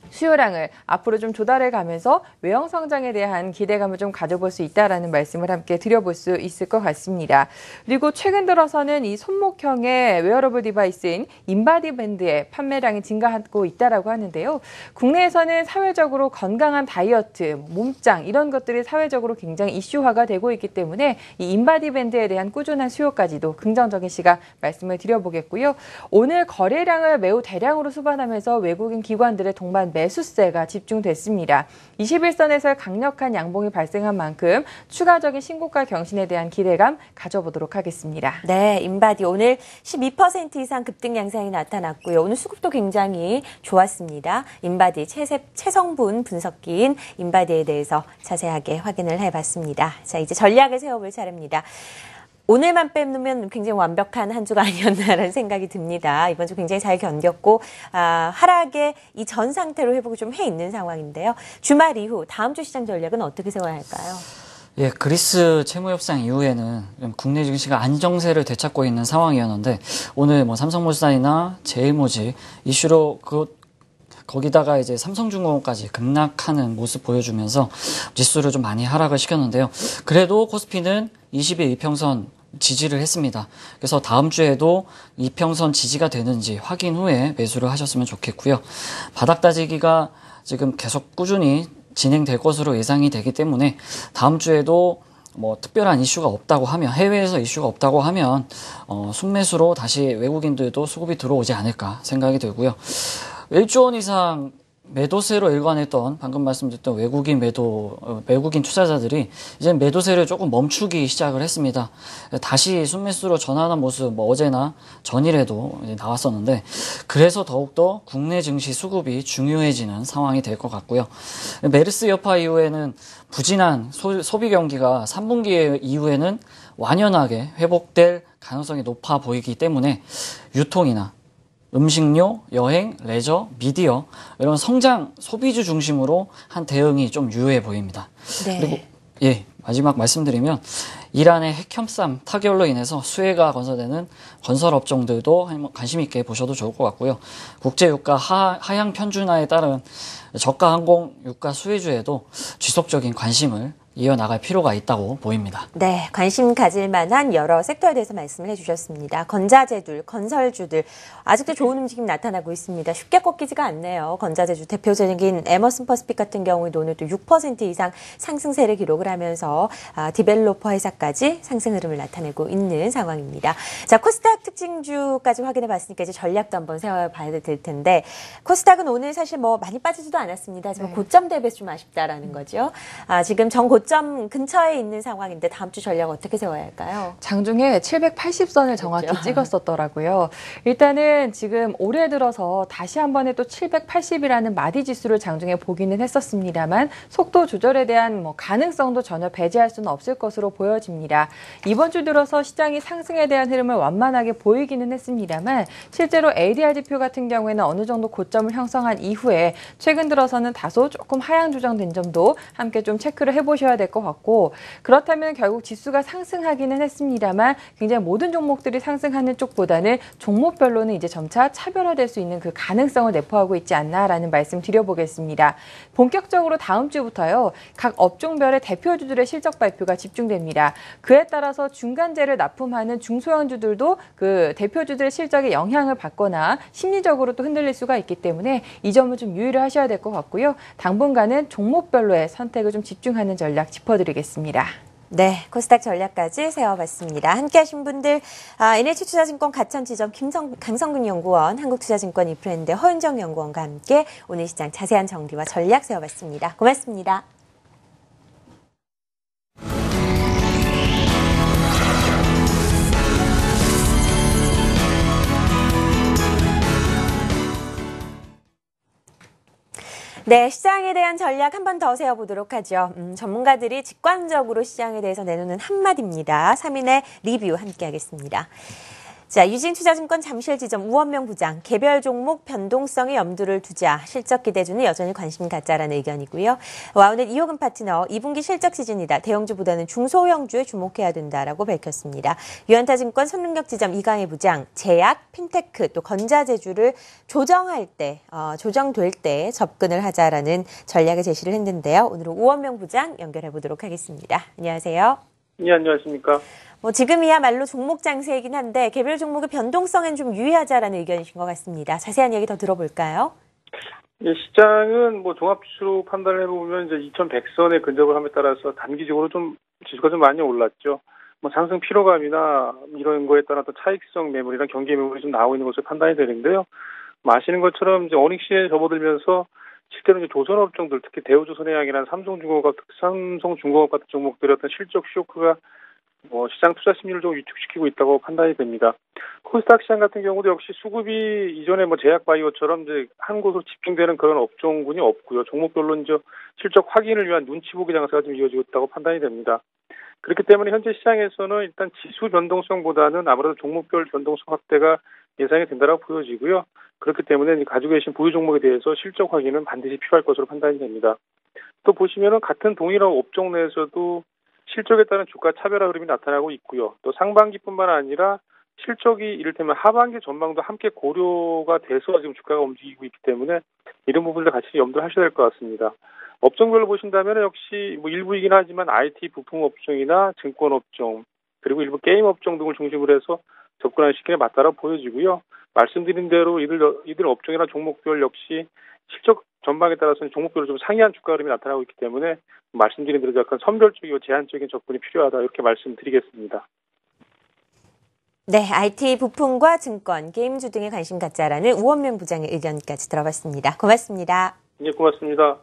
수요량을 앞으로 좀 조달해 가면서 외형 성장에 대한 기대감을 좀 가져볼 수 있다라는 말씀을 함께 드려볼 수 있을 것 같습니다. 그리고 최근 들어서는 이 손목형의 웨어러블 디바이스인 인바디 밴드의 판매량이 증가하고 있다라고 하는데요. 국내에서는 사회적으로 건강한 다이어트, 몸짱 이런 것들이 사회적으로 굉장히 이슈화가 되고 있기 때문에 이 인바디 밴드에 대한 꾸준한 수요까지도 긍정적인 시각 말씀을 드려보겠고요. 오늘 거래량을 매우 대량으로 수반하면서 외국인 기관들의 동반 매수세가 집중됐습니다. 21선에서 강력한 양봉이 발생한 만큼 추가적인 신고가 경신에 대한 기대감 가져보도록 하겠습니다. 네, 인바디 오늘 12% 이상 급등 양상이 나타났고요. 오늘 수급도 굉장히 좋았습니다. 인바디 체성분 분석기인 인바디에 대해서 자세하게 확인을 해봤습니다. 자, 이제 전략을 세워볼 차례입니다. 오늘만 빼놓으면 굉장히 완벽한 한 주가 아니었나라는 생각이 듭니다. 이번 주 굉장히 잘 견뎠고 하락의 이 전 상태로 회복을 좀 해 있는 상황인데요. 주말 이후 다음 주 시장 전략은 어떻게 세워야 할까요? 예, 그리스 채무 협상 이후에는 국내 증시가 안정세를 되찾고 있는 상황이었는데 오늘 뭐 삼성물산이나 제일모직 이슈로 거기다가 이제 삼성중공업까지 급락하는 모습 보여주면서 지수를 좀 많이 하락을 시켰는데요. 그래도 코스피는 20일 이평선 지지를 했습니다. 그래서 다음 주에도 이평선 지지가 되는지 확인 후에 매수를 하셨으면 좋겠고요. 바닥 다지기가 지금 계속 꾸준히 진행될 것으로 예상이 되기 때문에 다음 주에도 뭐 특별한 이슈가 없다고 하면, 해외에서 이슈가 없다고 하면 순매수로 다시 외국인들도 수급이 들어오지 않을까 생각이 들고요. 1조 원 이상 매도세로 일관했던 방금 말씀드렸던 외국인 투자자들이 이제 매도세를 조금 멈추기 시작을 했습니다. 다시 순매수로 전환한 모습 뭐 어제나 전일에도 이제 나왔었는데 그래서 더욱더 국내 증시 수급이 중요해지는 상황이 될 것 같고요. 메르스 여파 이후에는 부진한 소비 경기가 3분기 이후에는 완연하게 회복될 가능성이 높아 보이기 때문에 유통이나 음식료, 여행, 레저, 미디어 이런 성장 소비주 중심으로 한 대응이 좀 유효해 보입니다. 네. 그리고 예, 마지막 말씀드리면 이란의 핵협상 타결로 인해서 수혜가 건설되는 건설 업종들도 관심 있게 보셔도 좋을 것 같고요. 국제 유가 하향 편준화에 따른 저가 항공 유가 수혜주에도 지속적인 관심을 이어나갈 필요가 있다고 보입니다. 네, 관심 가질 만한 여러 섹터에 대해서 말씀을 해주셨습니다. 건자재들, 건설주들 아직도 좋은 움직임 나타나고 있습니다. 쉽게 꺾이지가 않네요. 건자재주 대표적인 에머슨 퍼시픽 같은 경우에도 오늘 또 6% 이상 상승세를 기록을 하면서 디벨로퍼 회사까지 상승 흐름을 나타내고 있는 상황입니다. 자, 코스닥 특징주까지 확인해 봤으니까 이제 전략도 한번 세워봐야 될 텐데 코스닥은 오늘 사실 뭐 많이 빠지지도 않았습니다. 하지만 고점 대비해서 좀 아쉽다라는 거죠. 지금 고점 근처에 있는 상황인데 다음 주 전략 어떻게 세워야 할까요? 장중에 780선을 정확히 그렇죠. 찍었었더라고요. 일단은 지금 올해 들어서 다시 한 번에 또 780이라는 마디 지수를 장중에 보기는 했었습니다만 속도 조절에 대한 가능성도 전혀 배제할 수는 없을 것으로 보여집니다. 이번 주 들어서 시장이 상승에 대한 흐름을 완만하게 보이기는 했습니다만 실제로 ADR 지표 같은 경우에는 어느 정도 고점을 형성한 이후에 최근 들어서는 다소 조금 하향 조정된 점도 함께 좀 체크를 해보셔야 될 것 같고 그렇다면 결국 지수가 상승하기는 했습니다만 굉장히 모든 종목들이 상승하는 쪽보다는 종목별로는 이제 점차 차별화될 수 있는 그 가능성을 내포하고 있지 않나라는 말씀 드려보겠습니다. 본격적으로 다음 주부터요. 각 업종별의 대표주들의 실적 발표가 집중됩니다. 그에 따라서 중간재를 납품하는 중소형주들도 그 대표주들의 실적에 영향을 받거나 심리적으로 또 흔들릴 수가 있기 때문에 이 점을 좀 유의를 하셔야 될 것 같고요. 당분간은 종목별로의 선택을 좀 집중하는 전략 짚어드리겠습니다. 네, 코스닥 전략까지 세워봤습니다. 함께하신 분들 NH투자증권 가천지점 강성근 연구원, 한국투자증권 이프랜드 허윤정 연구원과 함께 오늘 시장 자세한 정리와 전략 세워봤습니다. 고맙습니다. 네, 시장에 대한 전략 한 번 더 세워보도록 하죠. 전문가들이 직관적으로 시장에 대해서 내놓는 한마디입니다. 3인의 리뷰 함께하겠습니다. 자, 유진투자증권 잠실지점 우원명 부장, 개별 종목 변동성에 염두를 두자 실적 기대주는 여전히 관심 갖자라는 의견이고요. 와우넷 이호근 파트너, 2분기 실적 시즌이다. 대형주보다는 중소형주에 주목해야 된다라고 밝혔습니다. 유한타증권 손능력지점 이강희 부장, 제약, 핀테크, 또 건자재주를 조정될 때 접근을 하자라는 전략의 제시를 했는데요. 오늘은 우원명 부장 연결해 보도록 하겠습니다. 안녕하세요. 네, 안녕하십니까. 지금이야말로 종목 장세이긴 한데 개별 종목의 변동성엔 좀 유의하자라는 의견이신 것 같습니다. 자세한 얘기 더 들어볼까요? 예, 시장은 종합지수로 판단을 해보면 이제 2100선에 근접을 함에 따라서 단기적으로 좀 지수가 좀 많이 올랐죠. 상승 피로감이나 이런 거에 따라 또 차익성 매물이나 경기 매물이 좀 나오고 있는 것으로 판단이 되는데요. 아시는 것처럼 이제 어닝 시즌에 접어들면서 실제로 이제 조선업종들, 특히 대우조선해양이나 삼성중공업 같은 종목들의 어떤 실적 쇼크가 시장 투자 심리를 좀 위축시키고 있다고 판단이 됩니다. 코스닥 시장 같은 경우도 역시 수급이 이전에 제약바이오처럼 이제 한 곳으로 집중되는 그런 업종군이 없고요. 종목별로 이제 실적 확인을 위한 눈치 보기 장세가 좀 이어지고 있다고 판단이 됩니다. 그렇기 때문에 현재 시장에서는 일단 지수 변동성보다는 아무래도 종목별 변동성 확대가 예상이 된다고 보여지고요. 그렇기 때문에 가지고 계신 보유 종목에 대해서 실적 확인은 반드시 필요할 것으로 판단이 됩니다. 또 보시면은 같은 동일한 업종 내에서도 실적에 따른 주가 차별화 흐름이 나타나고 있고요. 또 상반기뿐만 아니라 실적이 이를테면 하반기 전망도 함께 고려가 돼서 지금 주가가 움직이고 있기 때문에 이런 부분들 같이 염두를 하셔야 될 것 같습니다. 업종별로 보신다면 역시 일부이긴 하지만 IT 부품 업종이나 증권 업종 그리고 일부 게임 업종 등을 중심으로 해서 접근하는 시기에 맞다라 보여지고요. 말씀드린 대로 이들 업종이나 종목별 역시 실적 전망에 따라서는 종목별로 좀 상이한 주가 흐름이 나타나고 있기 때문에 말씀드린 대로 약간 선별적이고 제한적인 접근이 필요하다 이렇게 말씀드리겠습니다. 네, IT 부품과 증권, 게임주 등에 관심 갖자라는 우원명 부장의 의견까지 들어봤습니다. 고맙습니다. 네, 고맙습니다.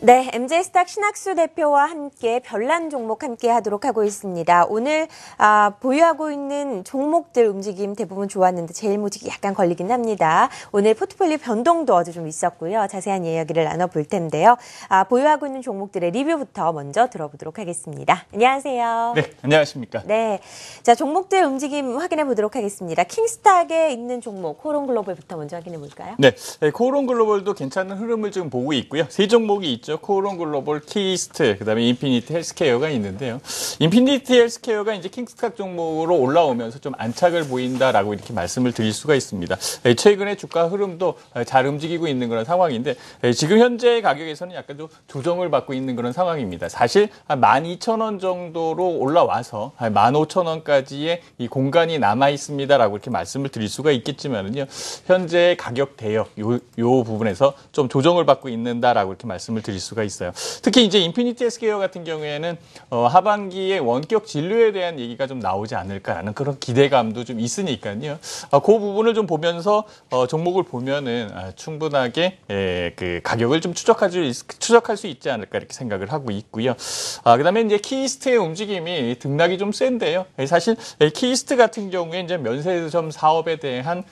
네, MJ스탁 신학수 대표와 함께 별난 종목 함께 하도록 하고 있습니다. 오늘 보유하고 있는 종목들 움직임 대부분 좋았는데 제일 모직이 약간 걸리긴 합니다. 오늘 포트폴리오 변동도 어제 좀 있었고요. 자세한 이야기를 나눠볼 텐데요. 보유하고 있는 종목들의 리뷰부터 먼저 들어보도록 하겠습니다. 안녕하세요. 네, 안녕하십니까. 네, 자 종목들 움직임 확인해 보도록 하겠습니다. 킹스탁에 있는 종목 코오롱글로벌부터 먼저 확인해 볼까요? 네, 코오롱글로벌도 괜찮은 흐름을 지금 보고 있고요. 세 종목이 있죠. 코오롱글로벌, 키스트, 그다음에 인피니티 헬스케어가 있는데요. 인피니티 헬스케어가 이제 킹스탁 종목으로 올라오면서 좀 안착을 보인다라고 이렇게 말씀을 드릴 수가 있습니다. 최근에 주가 흐름도 잘 움직이고 있는 그런 상황인데 지금 현재 가격에서는 약간 좀 조정을 받고 있는 그런 상황입니다. 사실 한 12,000원 정도로 올라와서 한 15,000원까지의 이 공간이 남아 있습니다라고 이렇게 말씀을 드릴 수가 있겠지만은요. 현재 가격 대역 요 부분에서 좀 조정을 받고 있는다라고 이렇게 말씀을 드릴 수가 있어요. 특히 이제 인피니티 헬스케어 같은 경우에는 하반기에 원격 진료에 대한 얘기가 좀 나오지 않을까라는 그런 기대감도 좀 있으니까요. 그 부분을 좀 보면서 종목을 보면은 충분하게 그 가격을 좀 추적할 수 있지 않을까 이렇게 생각을 하고 있고요. 그다음에 이제 키스트의 움직임이 등락이 좀 센데요. 사실 키스트 같은 경우에 이제 면세점 사업에 대한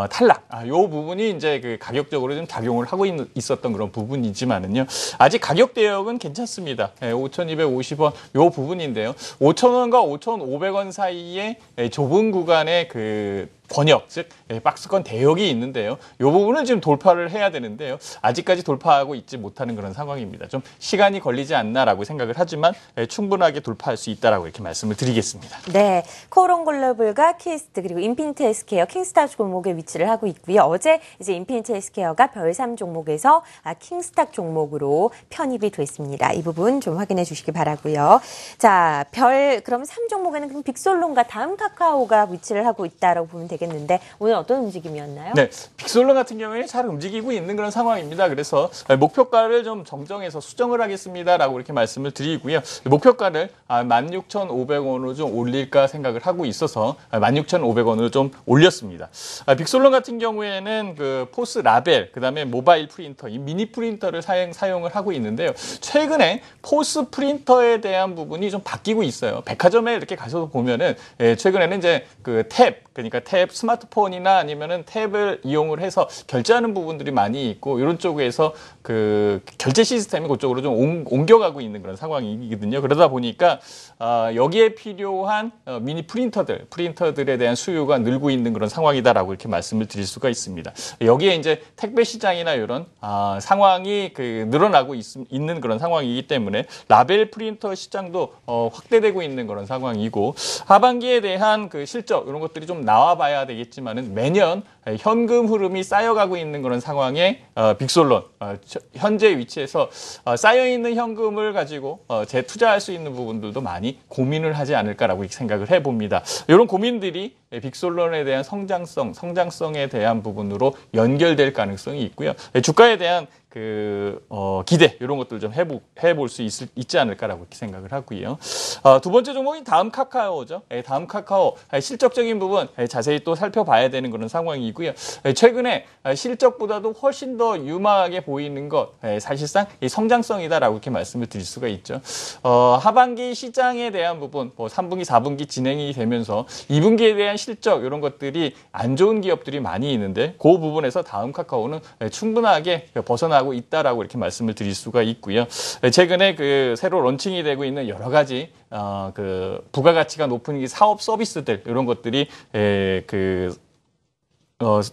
탈락, 요 부분이 이제 그 가격적으로 좀 작용을 하고 있었던 그런 부분이지만은요. 아직 가격 대역은 괜찮습니다. 5,250원 요 부분인데요. 5,000원과 5,500원 사이에 좁은 구간의 그 번역, 즉 박스권 대역이 있는데요. 이 부분은 지금 돌파를 해야 되는데요. 아직까지 돌파하고 있지 못하는 그런 상황입니다. 좀 시간이 걸리지 않나라고 생각을 하지만 충분하게 돌파할 수 있다라고 이렇게 말씀을 드리겠습니다. 네, 코오롱 글로벌과 키스트 그리고 인피니트 헬스케어, 킹스탁 종목에 위치를 하고 있고요. 어제 이제 인피니트 헬스케어가 별3 종목에서 킹스탁 종목으로 편입이 됐습니다. 이 부분 좀 확인해 주시기 바라고요. 자, 그럼 3 종목에는 그럼 빅솔론과 다음 카카오가 위치를 하고 있다라고 보면 되겠는데 오늘 어떤 움직임이었나요? 네, 빅솔론 같은 경우에 잘 움직이고 있는 그런 상황입니다. 그래서 목표가를 좀 정정해서 수정을 하겠습니다라고 이렇게 말씀을 드리고요. 목표가를 16,500원으로 좀 올릴까 생각을 하고 있어서 16,500원으로 좀 올렸습니다. 빅솔론 같은 경우에는 그 포스 라벨, 그다음에 모바일 프린터, 이 미니 프린터를 사용을 하고 있는데요. 최근에 포스 프린터에 대한 부분이 좀 바뀌고 있어요. 백화점에 이렇게 가셔서 보면은 최근에는 이제 그 그러니까 탭 스마트폰이나 아니면은 탭을 이용을 해서 결제하는 부분들이 많이 있고 이런 쪽에서 그 결제 시스템이 그쪽으로 좀 옮겨가고 있는 그런 상황이거든요. 그러다 보니까 여기에 필요한 미니 프린터들에 대한 수요가 늘고 있는 그런 상황이다라고 이렇게 말씀을 드릴 수가 있습니다. 여기에 이제 택배 시장이나 이런 상황이 늘어나고 있는 그런 상황이기 때문에 라벨 프린터 시장도 확대되고 있는 그런 상황이고 하반기에 대한 그 실적 이런 것들이 좀 나와봐야 되겠지만은 매년 현금 흐름이 쌓여가고 있는 그런 상황에 빅솔론 현재 위치에서 쌓여있는 현금을 가지고 재투자할 수 있는 부분들도 많이 고민을 하지 않을까라고 생각을 해봅니다. 이런 고민들이 빅솔론에 대한 성장성에 대한 부분으로 연결될 가능성이 있고요. 주가에 대한 기대 이런 것들 좀 해볼 수 있지 않을까라고 이렇게 생각을 하고요. 두 번째 종목이 다음 카카오죠. 다음 카카오 실적적인 부분 자세히 또 살펴봐야 되는 그런 상황이고요. 최근에 실적보다도 훨씬 더 유망하게 보이는 것 사실상 이 성장성이다라고 이렇게 말씀을 드릴 수가 있죠. 하반기 시장에 대한 부분 3분기, 4분기 진행이 되면서 2분기에 대한 실적 이런 것들이 안 좋은 기업들이 많이 있는데 그 부분에서 다음 카카오는 충분하게 벗어나고 있다라고 이렇게 말씀을 드릴 수가 있고요. 최근에 새로 런칭이 되고 있는 여러 가지 부가가치가 높은 사업 서비스들 이런 것들이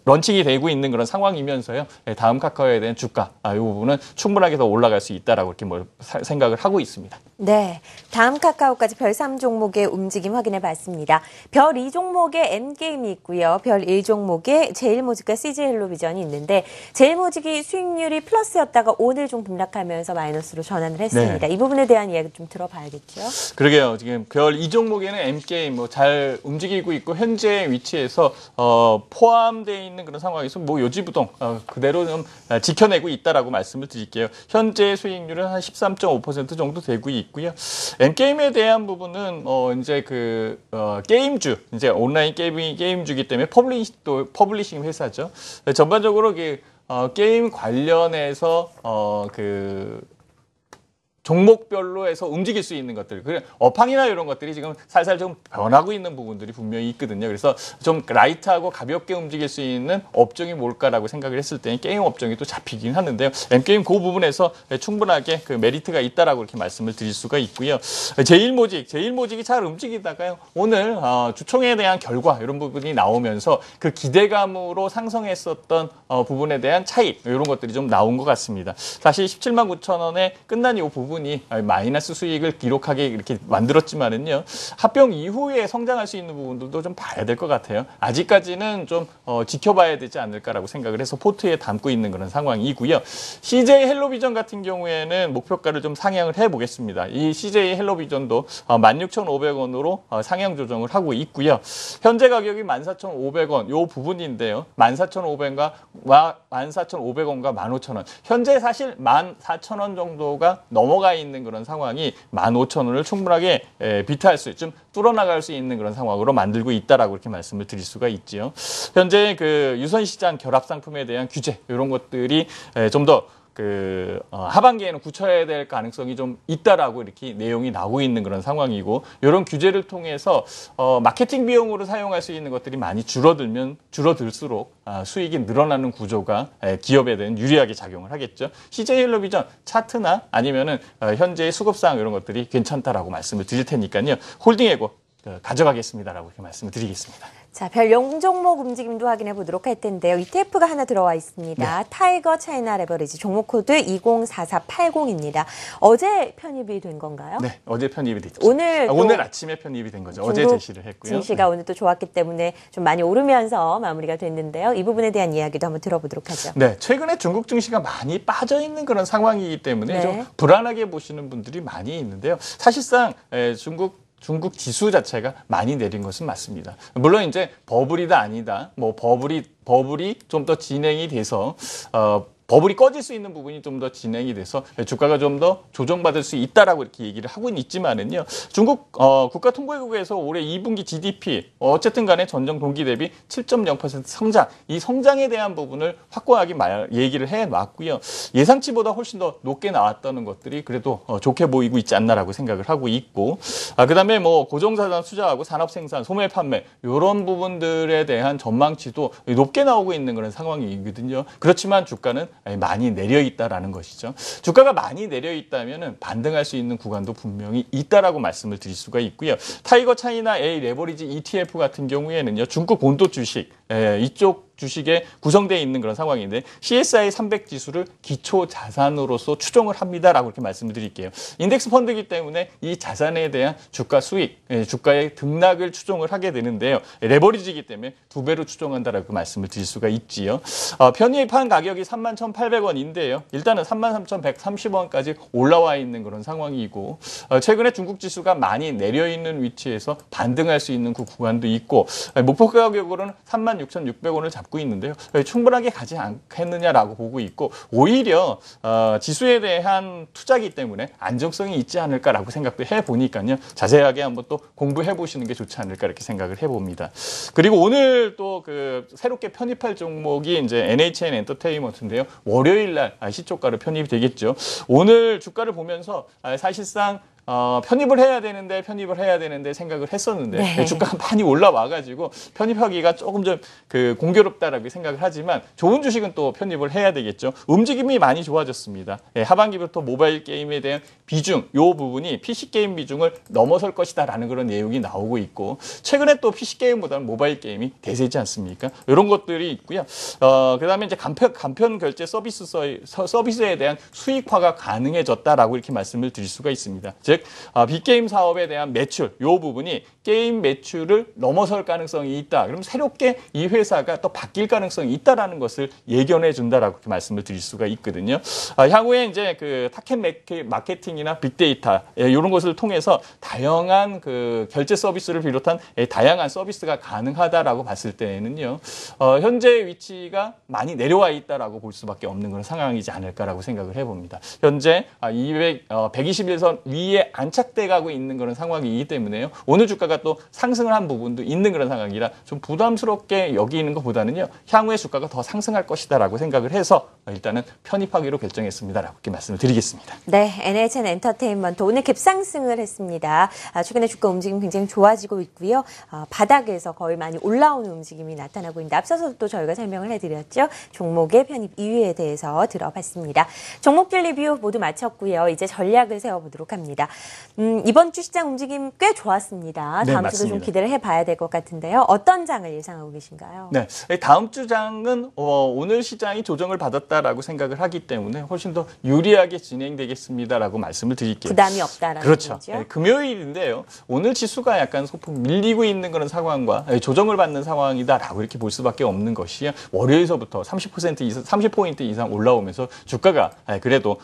런칭이 되고 있는 그런 상황이면서요. 다음 카카오에 대한 주가 이 부분은 충분하게 더 올라갈 수 있다라고 이렇게 생각을 하고 있습니다. 네, 다음 카카오까지 별 3 종목의 움직임 확인해 봤습니다. 별 2 종목에 N게임이 있고요. 별 1 종목에 제일모직과 CJ헬로비전이 있는데 제일모직이 수익률이 플러스였다가 오늘 좀 급락하면서 마이너스로 전환을 했습니다. 네. 이 부분에 대한 이야기 좀 들어봐야겠죠. 그러게요. 지금 별 2 종목에는 N게임 잘 움직이고 있고 현재 위치에서 포함되어 있는 그런 상황에서 요지부동 그대로 좀 지켜내고 있다라고 말씀을 드릴게요. 현재 수익률은 한 13.5% 정도 되고 있고요. N게임에 대한 부분은 이제 게임주, 이제 온라인 게임주기 때문에 퍼블리싱 회사죠. 전반적으로 게임 관련해서 종목별로 해서 움직일 수 있는 것들, 업황이나 이런 것들이 지금 살살 좀 변하고 있는 부분들이 분명히 있거든요. 그래서 좀 라이트하고 가볍게 움직일 수 있는 업종이 뭘까라고 생각을 했을 때 게임 업종이 또 잡히긴 하는데요. N게임 그 부분에서 충분하게 메리트가 있다라고 이렇게 말씀을 드릴 수가 있고요. 제일모직이 잘 움직이다가요. 오늘 주총에 대한 결과 이런 부분이 나오면서 그 기대감으로 상승했었던 부분에 대한 차익 이런 것들이 좀 나온 것 같습니다. 사실 17만 9천 원에 끝난 이 부분이 마이너스 수익을 기록하게 이렇게 만들었지만은요. 합병 이후에 성장할 수 있는 부분들도 좀 봐야 될 것 같아요. 아직까지는 좀 지켜봐야 되지 않을까라고 생각을 해서 포트에 담고 있는 그런 상황이고요. CJ 헬로비전 같은 경우에는 목표가를 좀 상향을 해보겠습니다. 이 CJ 헬로비전도 16,500원으로 상향 조정을 하고 있고요. 현재 가격이 14,500원 요 부분인데요. 14,500원과 15,000원. 현재 사실 14,000원 정도가 넘어가 있는 그런 상황이 15,000원을 충분하게 비트할 수 좀 뚫어나갈 수 있는 그런 상황으로 만들고 있다라고 이렇게 말씀을 드릴 수가 있지요. 현재 유선시장 결합 상품에 대한 규제 이런 것들이 좀 더 하반기에는 굳혀야 될 가능성이 좀 있다라고 이렇게 내용이 나오고 있는 그런 상황이고, 이런 규제를 통해서 마케팅 비용으로 사용할 수 있는 것들이 많이 줄어들수록 수익이 늘어나는 구조가 기업에 대한 유리하게 작용을 하겠죠. CJ헬로비전 차트나 아니면은 현재의 수급상 이런 것들이 괜찮다라고 말씀을 드릴 테니까요. 홀딩해고 가져가겠습니다라고 이렇게 말씀을 드리겠습니다. 자, 별 영종목 움직임도 확인해 보도록 할 텐데요. ETF가 하나 들어와 있습니다. 네. 타이거 차이나 레버리지 종목 코드 204480입니다. 어제 편입이 된 건가요? 네, 어제 편입이 됐죠. 오늘 아침에 편입이 된 거죠. 어제 제시를 했고요. 증시가 오늘 또 좋았기 때문에 좀 많이 오르면서 마무리가 됐는데요. 이 부분에 대한 이야기도 한번 들어보도록 하죠. 네, 최근에 중국 증시가 많이 빠져 있는 그런 상황이기 때문에 좀 불안하게 보시는 분들이 많이 있는데요. 사실상 중국 지수 자체가 많이 내린 것은 맞습니다. 물론 이제 버블이다 아니다, 뭐 버블이 좀 더 진행이 돼서 버블이 꺼질 수 있는 부분이 좀 더 진행이 돼서 주가가 좀 더 조정받을 수 있다라고 이렇게 얘기를 하고는 있지만은요. 중국 국가통계국에서 올해 2분기 GDP 어쨌든 간에 전년 동기 대비 7.0% 성장, 이 성장에 대한 부분을 확고하게 얘기를 해놨고요. 예상치보다 훨씬 더 높게 나왔다는 것들이 그래도 좋게 보이고 있지 않나라고 생각을 하고 있고, 그다음에 뭐 고정자산 투자하고 산업생산, 소매 판매 이런 부분들에 대한 전망치도 높게 나오고 있는 그런 상황이거든요. 그렇지만 주가는 많이 내려 있다라는 것이죠. 주가가 많이 내려 있다면은 반등할 수 있는 구간도 분명히 있다라고 말씀을 드릴 수가 있고요. 타이거 차이나 A 레버리지 ETF 같은 경우에는요, 중국 본토 주식 이쪽 주식에 구성되어 있는 그런 상황인데 CSI 300 지수를 기초 자산으로서 추정을 합니다라고 이렇게 말씀을 드릴게요. 인덱스 펀드이기 때문에 이 자산에 대한 주가 수익, 주가의 등락을 추정을 하게 되는데요. 레버리지이기 때문에 2배로 추정한다라고 말씀을 드릴 수가 있지요. 편입한 가격이 31,800원인데요. 일단은 33,130원까지 올라와 있는 그런 상황이고, 최근에 중국 지수가 많이 내려 있는 위치에서 반등할 수 있는 그 구간도 있고, 목표 가격으로는 36,600원을 잡고 있는데요. 충분하게 가지 않겠느냐라고 보고 있고, 오히려 지수에 대한 투자기 때문에 안정성이 있지 않을까라고 생각도 해보니까요. 자세하게 한번 또 공부해 보시는 게 좋지 않을까 이렇게 생각을 해봅니다. 그리고 오늘 또 그 새롭게 편입할 종목이 이제 NHN 엔터테인먼트인데요. 월요일 날 시초가로 편입이 되겠죠. 오늘 주가를 보면서 사실상 편입을 해야 되는데 생각을 했었는데 주가가 많이 올라와가지고 편입하기가 조금 좀 공교롭다라고 생각을 하지만 좋은 주식은 또 편입을 해야 되겠죠. 움직임이 많이 좋아졌습니다. 하반기부터 모바일 게임에 대한 비중, 이 부분이 PC 게임 비중을 넘어설 것이다라는 그런 내용이 나오고 있고, 최근에 또 PC 게임보다는 모바일 게임이 대세지 않습니까? 이런 것들이 있고요. 그다음에 이제 간편 결제 서비스에 대한 수익화가 가능해졌다라고 이렇게 말씀을 드릴 수가 있습니다. 즉 빅게임 사업에 대한 매출, 이 부분이 게임 매출을 넘어설 가능성이 있다. 그럼 새롭게 이 회사가 또 바뀔 가능성이 있다라는 것을 예견해 준다라고 이렇게 말씀을 드릴 수가 있거든요. 향후에 이제 그 타켓 마케팅이나 빅데이터 이런 것을 통해서 다양한 그 결제 서비스를 비롯한 다양한 서비스가 가능하다라고 봤을 때는요. 현재 위치가 많이 내려와 있다라고 볼 수밖에 없는 그런 상황이지 않을까라고 생각을 해봅니다. 현재 121선 위에 안착돼 가고 있는 그런 상황이기 때문에요. 오늘 주가가 또 상승을 한 부분도 있는 그런 상황이라 좀 부담스럽게 여기는 것보다는요. 향후에 주가가 더 상승할 것이다라고 생각을 해서 일단은 편입하기로 결정했습니다라고 이렇게 말씀을 드리겠습니다. 네, NHN 엔터테인먼트 오늘 갭상승을 했습니다. 최근에 주가 움직임 굉장히 좋아지고 있고요. 바닥에서 거의 많이 올라오는 움직임이 나타나고 있는데 앞서서 또 저희가 설명을 해드렸죠. 종목의 편입 이유에 대해서 들어봤습니다. 종목들 리뷰 모두 마쳤고요. 이제 전략을 세워보도록 합니다. 이번 주 시장 움직임 꽤 좋았습니다. 네, 다음 주도 좀 기대를 해봐야 될 것 같은데요. 어떤 장을 예상하고 계신가요? 네, 다음 주 장은 오늘 시장이 조정을 받았다라고 생각을 하기 때문에 훨씬 더 유리하게 진행되겠습니다라고 말씀을 드릴게요. 부담이 없다라는 그렇죠. 거죠. 네, 금요일인데요. 오늘 지수가 약간 소폭 밀리고 있는 그런 상황과 조정을 받는 상황이다라고 이렇게 볼 수밖에 없는 것이요. 월요일서부터 30포인트 이상 올라오면서 주가가 그래도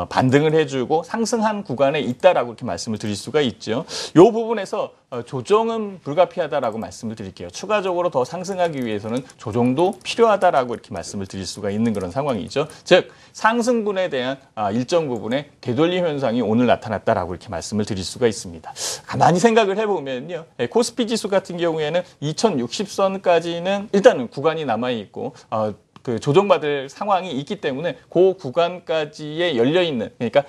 반등을 해주고 상승한 구간에 있다라고 이렇게 말씀을 드릴 수가 있죠. 이 부분에서 조정은 불가피하다라고 말씀을 드릴게요. 추가적으로 더 상승하기 위해서는 조정도 필요하다라고 이렇게 말씀을 드릴 수가 있는 그런 상황이죠. 즉 상승분에 대한 일정 부분의 되돌림 현상이 오늘 나타났다라고 이렇게 말씀을 드릴 수가 있습니다. 가만히 생각을 해보면요, 코스피 지수 같은 경우에는 2060선까지는 일단은 구간이 남아 있고. 그 조정받을 상황이 있기 때문에 그 구간까지에 열려 있는, 그러니까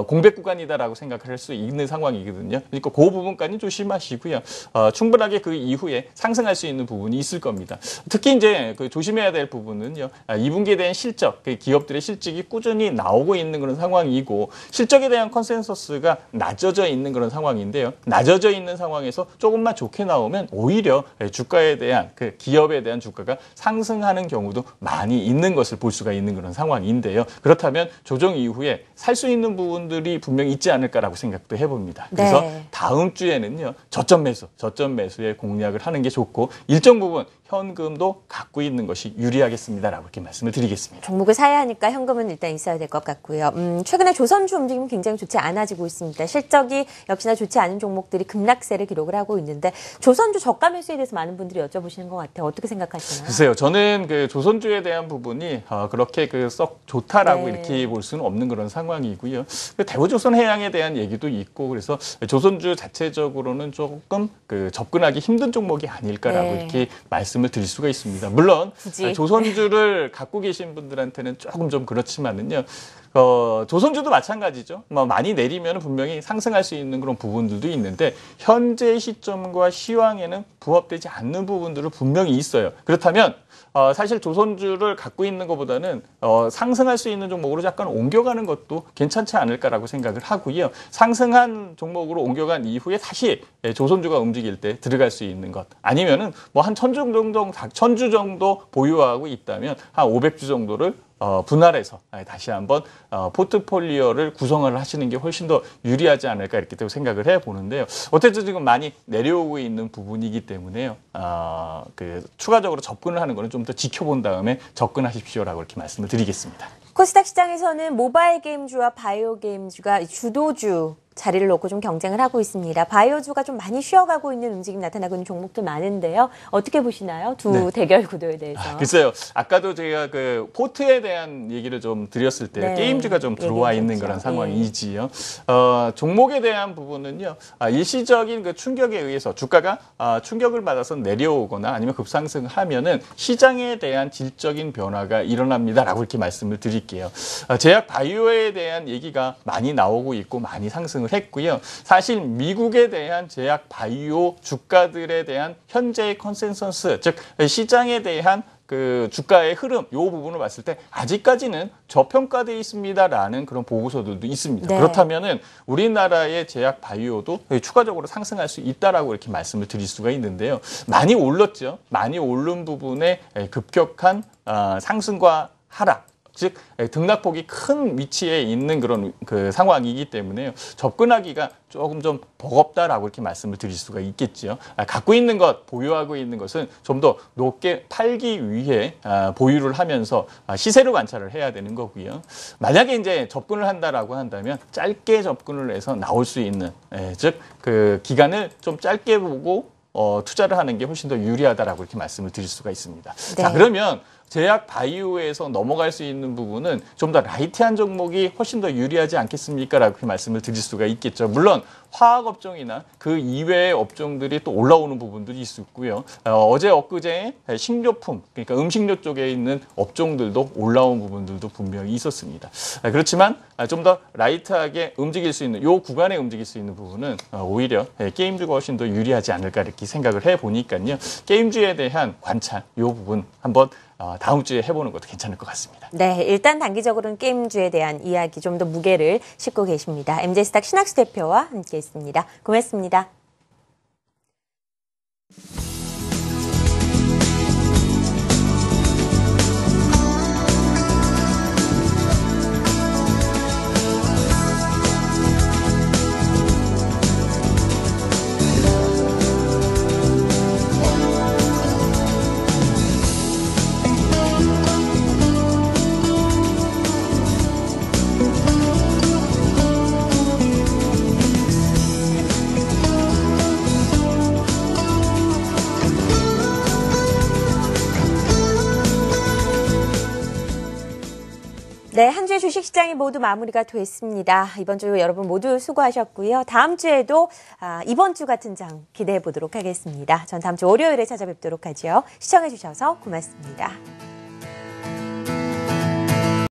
공백 구간이다라고 생각할 수 있는 상황이거든요. 그러니까 그 부분까지는 조심하시고요. 충분하게 그 이후에 상승할 수 있는 부분이 있을 겁니다. 특히 이제 그 조심해야 될 부분은요. 2분기에 대한 실적, 그 기업들의 실적이 꾸준히 나오고 있는 그런 상황이고 실적에 대한 컨센서스가 낮아져 있는 그런 상황인데요. 낮아져 있는 상황에서 조금만 좋게 나오면 오히려 주가에 대한 그 기업에 대한 주가가 상승하는 경우도 많이 있는 것을 볼 수가 있는 그런 상황인데요. 그렇다면 조정 이후에 살 수 있는 부분들이 분명히 있지 않을까라고 생각도 해봅니다. 그래서 다음 주에는요. 저점 매수에 공략을 하는 게 좋고 일정 부분 현금도 갖고 있는 것이 유리하겠습니다라고 이렇게 말씀을 드리겠습니다. 종목을 사야 하니까 현금은 일단 있어야 될 것 같고요. 최근에 조선주 움직임은 굉장히 좋지 않아지고 있습니다. 실적이 역시나 좋지 않은 종목들이 급락세를 기록을 하고 있는데 조선주 저가 매수에 대해서 많은 분들이 여쭤보시는 것 같아요. 어떻게 생각하시나요? 글쎄요. 저는 그 조선주에 대한 부분이 그렇게 그 썩 좋다라고 이렇게 볼 수는 없는 그런 상황이고요. 대우조선해양에 대한 얘기도 있고 그래서 조선주 자체적으로는 조금 그 접근하기 힘든 종목이 아닐까라고 이렇게 말씀을 드릴 수가 있습니다. 물론 조선주를 갖고 계신 분들한테는 조금 좀 그렇지만은요. 조선주도 마찬가지죠. 많이 내리면 분명히 상승할 수 있는 그런 부분들도 있는데 현재 시점과 시황에는 부합되지 않는 부분들은 분명히 있어요. 그렇다면 사실 조선주를 갖고 있는 것보다는 상승할 수 있는 종목으로 약간 옮겨가는 것도 괜찮지 않을까라고 생각을 하고요. 상승한 종목으로 옮겨간 이후에 다시 조선주가 움직일 때 들어갈 수 있는 것 아니면은 뭐 한 1000주 정도 보유하고 있다면 한 500주 정도를 분할해서 다시 한번 포트폴리오를 구성을 하시는 게 훨씬 더 유리하지 않을까 이렇게 또 생각을 해보는데요. 어쨌든 지금 많이 내려오고 있는 부분이기 때문에요. 그 추가적으로 접근을 하는 거는 좀 더 지켜본 다음에 접근하십시오라고 이렇게 말씀을 드리겠습니다. 코스닥 시장에서는 모바일 게임주와 바이오 게임주가 주도주 자리를 놓고 좀 경쟁을 하고 있습니다. 바이오주가 좀 많이 쉬어가고 있는 움직임 나타나고 있는 종목도 많은데요. 어떻게 보시나요? 두 대결 구도에 대해서. 글쎄요. 아까도 제가 그 포트에 대한 얘기를 좀 드렸을 때 게임주가 좀 들어와 있는 그런 상황이지요. 종목에 대한 부분은요. 일시적인 그 충격에 의해서 주가가 충격을 받아서 내려오거나 아니면 급상승하면은 시장에 대한 질적인 변화가 일어납니다라고 이렇게 말씀을 드릴게요. 제약 바이오에 대한 얘기가 많이 나오고 있고 많이 상승을 했고요. 사실 미국에 대한 제약 바이오 주가들에 대한 현재의 컨센서스, 즉 시장에 대한 그 주가의 흐름, 이 부분을 봤을 때 아직까지는 저평가되어 있습니다라는 그런 보고서들도 있습니다. 그렇다면은 우리나라의 제약 바이오도 추가적으로 상승할 수 있다라고 이렇게 말씀을 드릴 수가 있는데요. 많이 올랐죠. 많이 오른 부분에 급격한 상승과 하락. 즉 등락폭이 큰 위치에 있는 그런 그 상황이기 때문에요. 접근하기가 조금 좀 버겁다라고 이렇게 말씀을 드릴 수가 있겠죠. 갖고 있는 것, 보유하고 있는 것은 좀 더 높게 팔기 위해 보유를 하면서 시세를 관찰을 해야 되는 거고요. 만약에 이제 접근을 한다라고 한다면 짧게 접근을 해서 나올 수 있는, 즉 그 기간을 좀 짧게 보고 투자를 하는 게 훨씬 더 유리하다라고 이렇게 말씀을 드릴 수가 있습니다. 자, 그러면 제약 바이오에서 넘어갈 수 있는 부분은 좀 더 라이트한 종목이 훨씬 더 유리하지 않겠습니까? 라고 말씀을 드릴 수가 있겠죠. 물론 화학업종이나 그 이외의 업종들이 또 올라오는 부분들이 있었고요. 어제 엊그제 식료품, 그러니까 음식료 쪽에 있는 업종들도 올라온 부분들도 분명히 있었습니다. 그렇지만 좀 더 라이트하게 움직일 수 있는, 요 구간에 움직일 수 있는 부분은 오히려 게임주가 훨씬 더 유리하지 않을까 이렇게 생각을 해보니까요. 게임주에 대한 관찰, 요 부분 한번 다음 주에 해보는 것도 괜찮을 것 같습니다. 네, 일단 단기적으로는 게임주에 대한 이야기 좀 더 무게를 싣고 계십니다. MJ스탁 신학수 대표와 함께했습니다. 고맙습니다. 네, 한 주의 주식시장이 모두 마무리가 됐습니다. 이번 주 여러분 모두 수고하셨고요. 다음 주에도 이번 주 같은 장 기대해 보도록 하겠습니다. 전 다음 주 월요일에 찾아뵙도록 하죠. 시청해 주셔서 고맙습니다.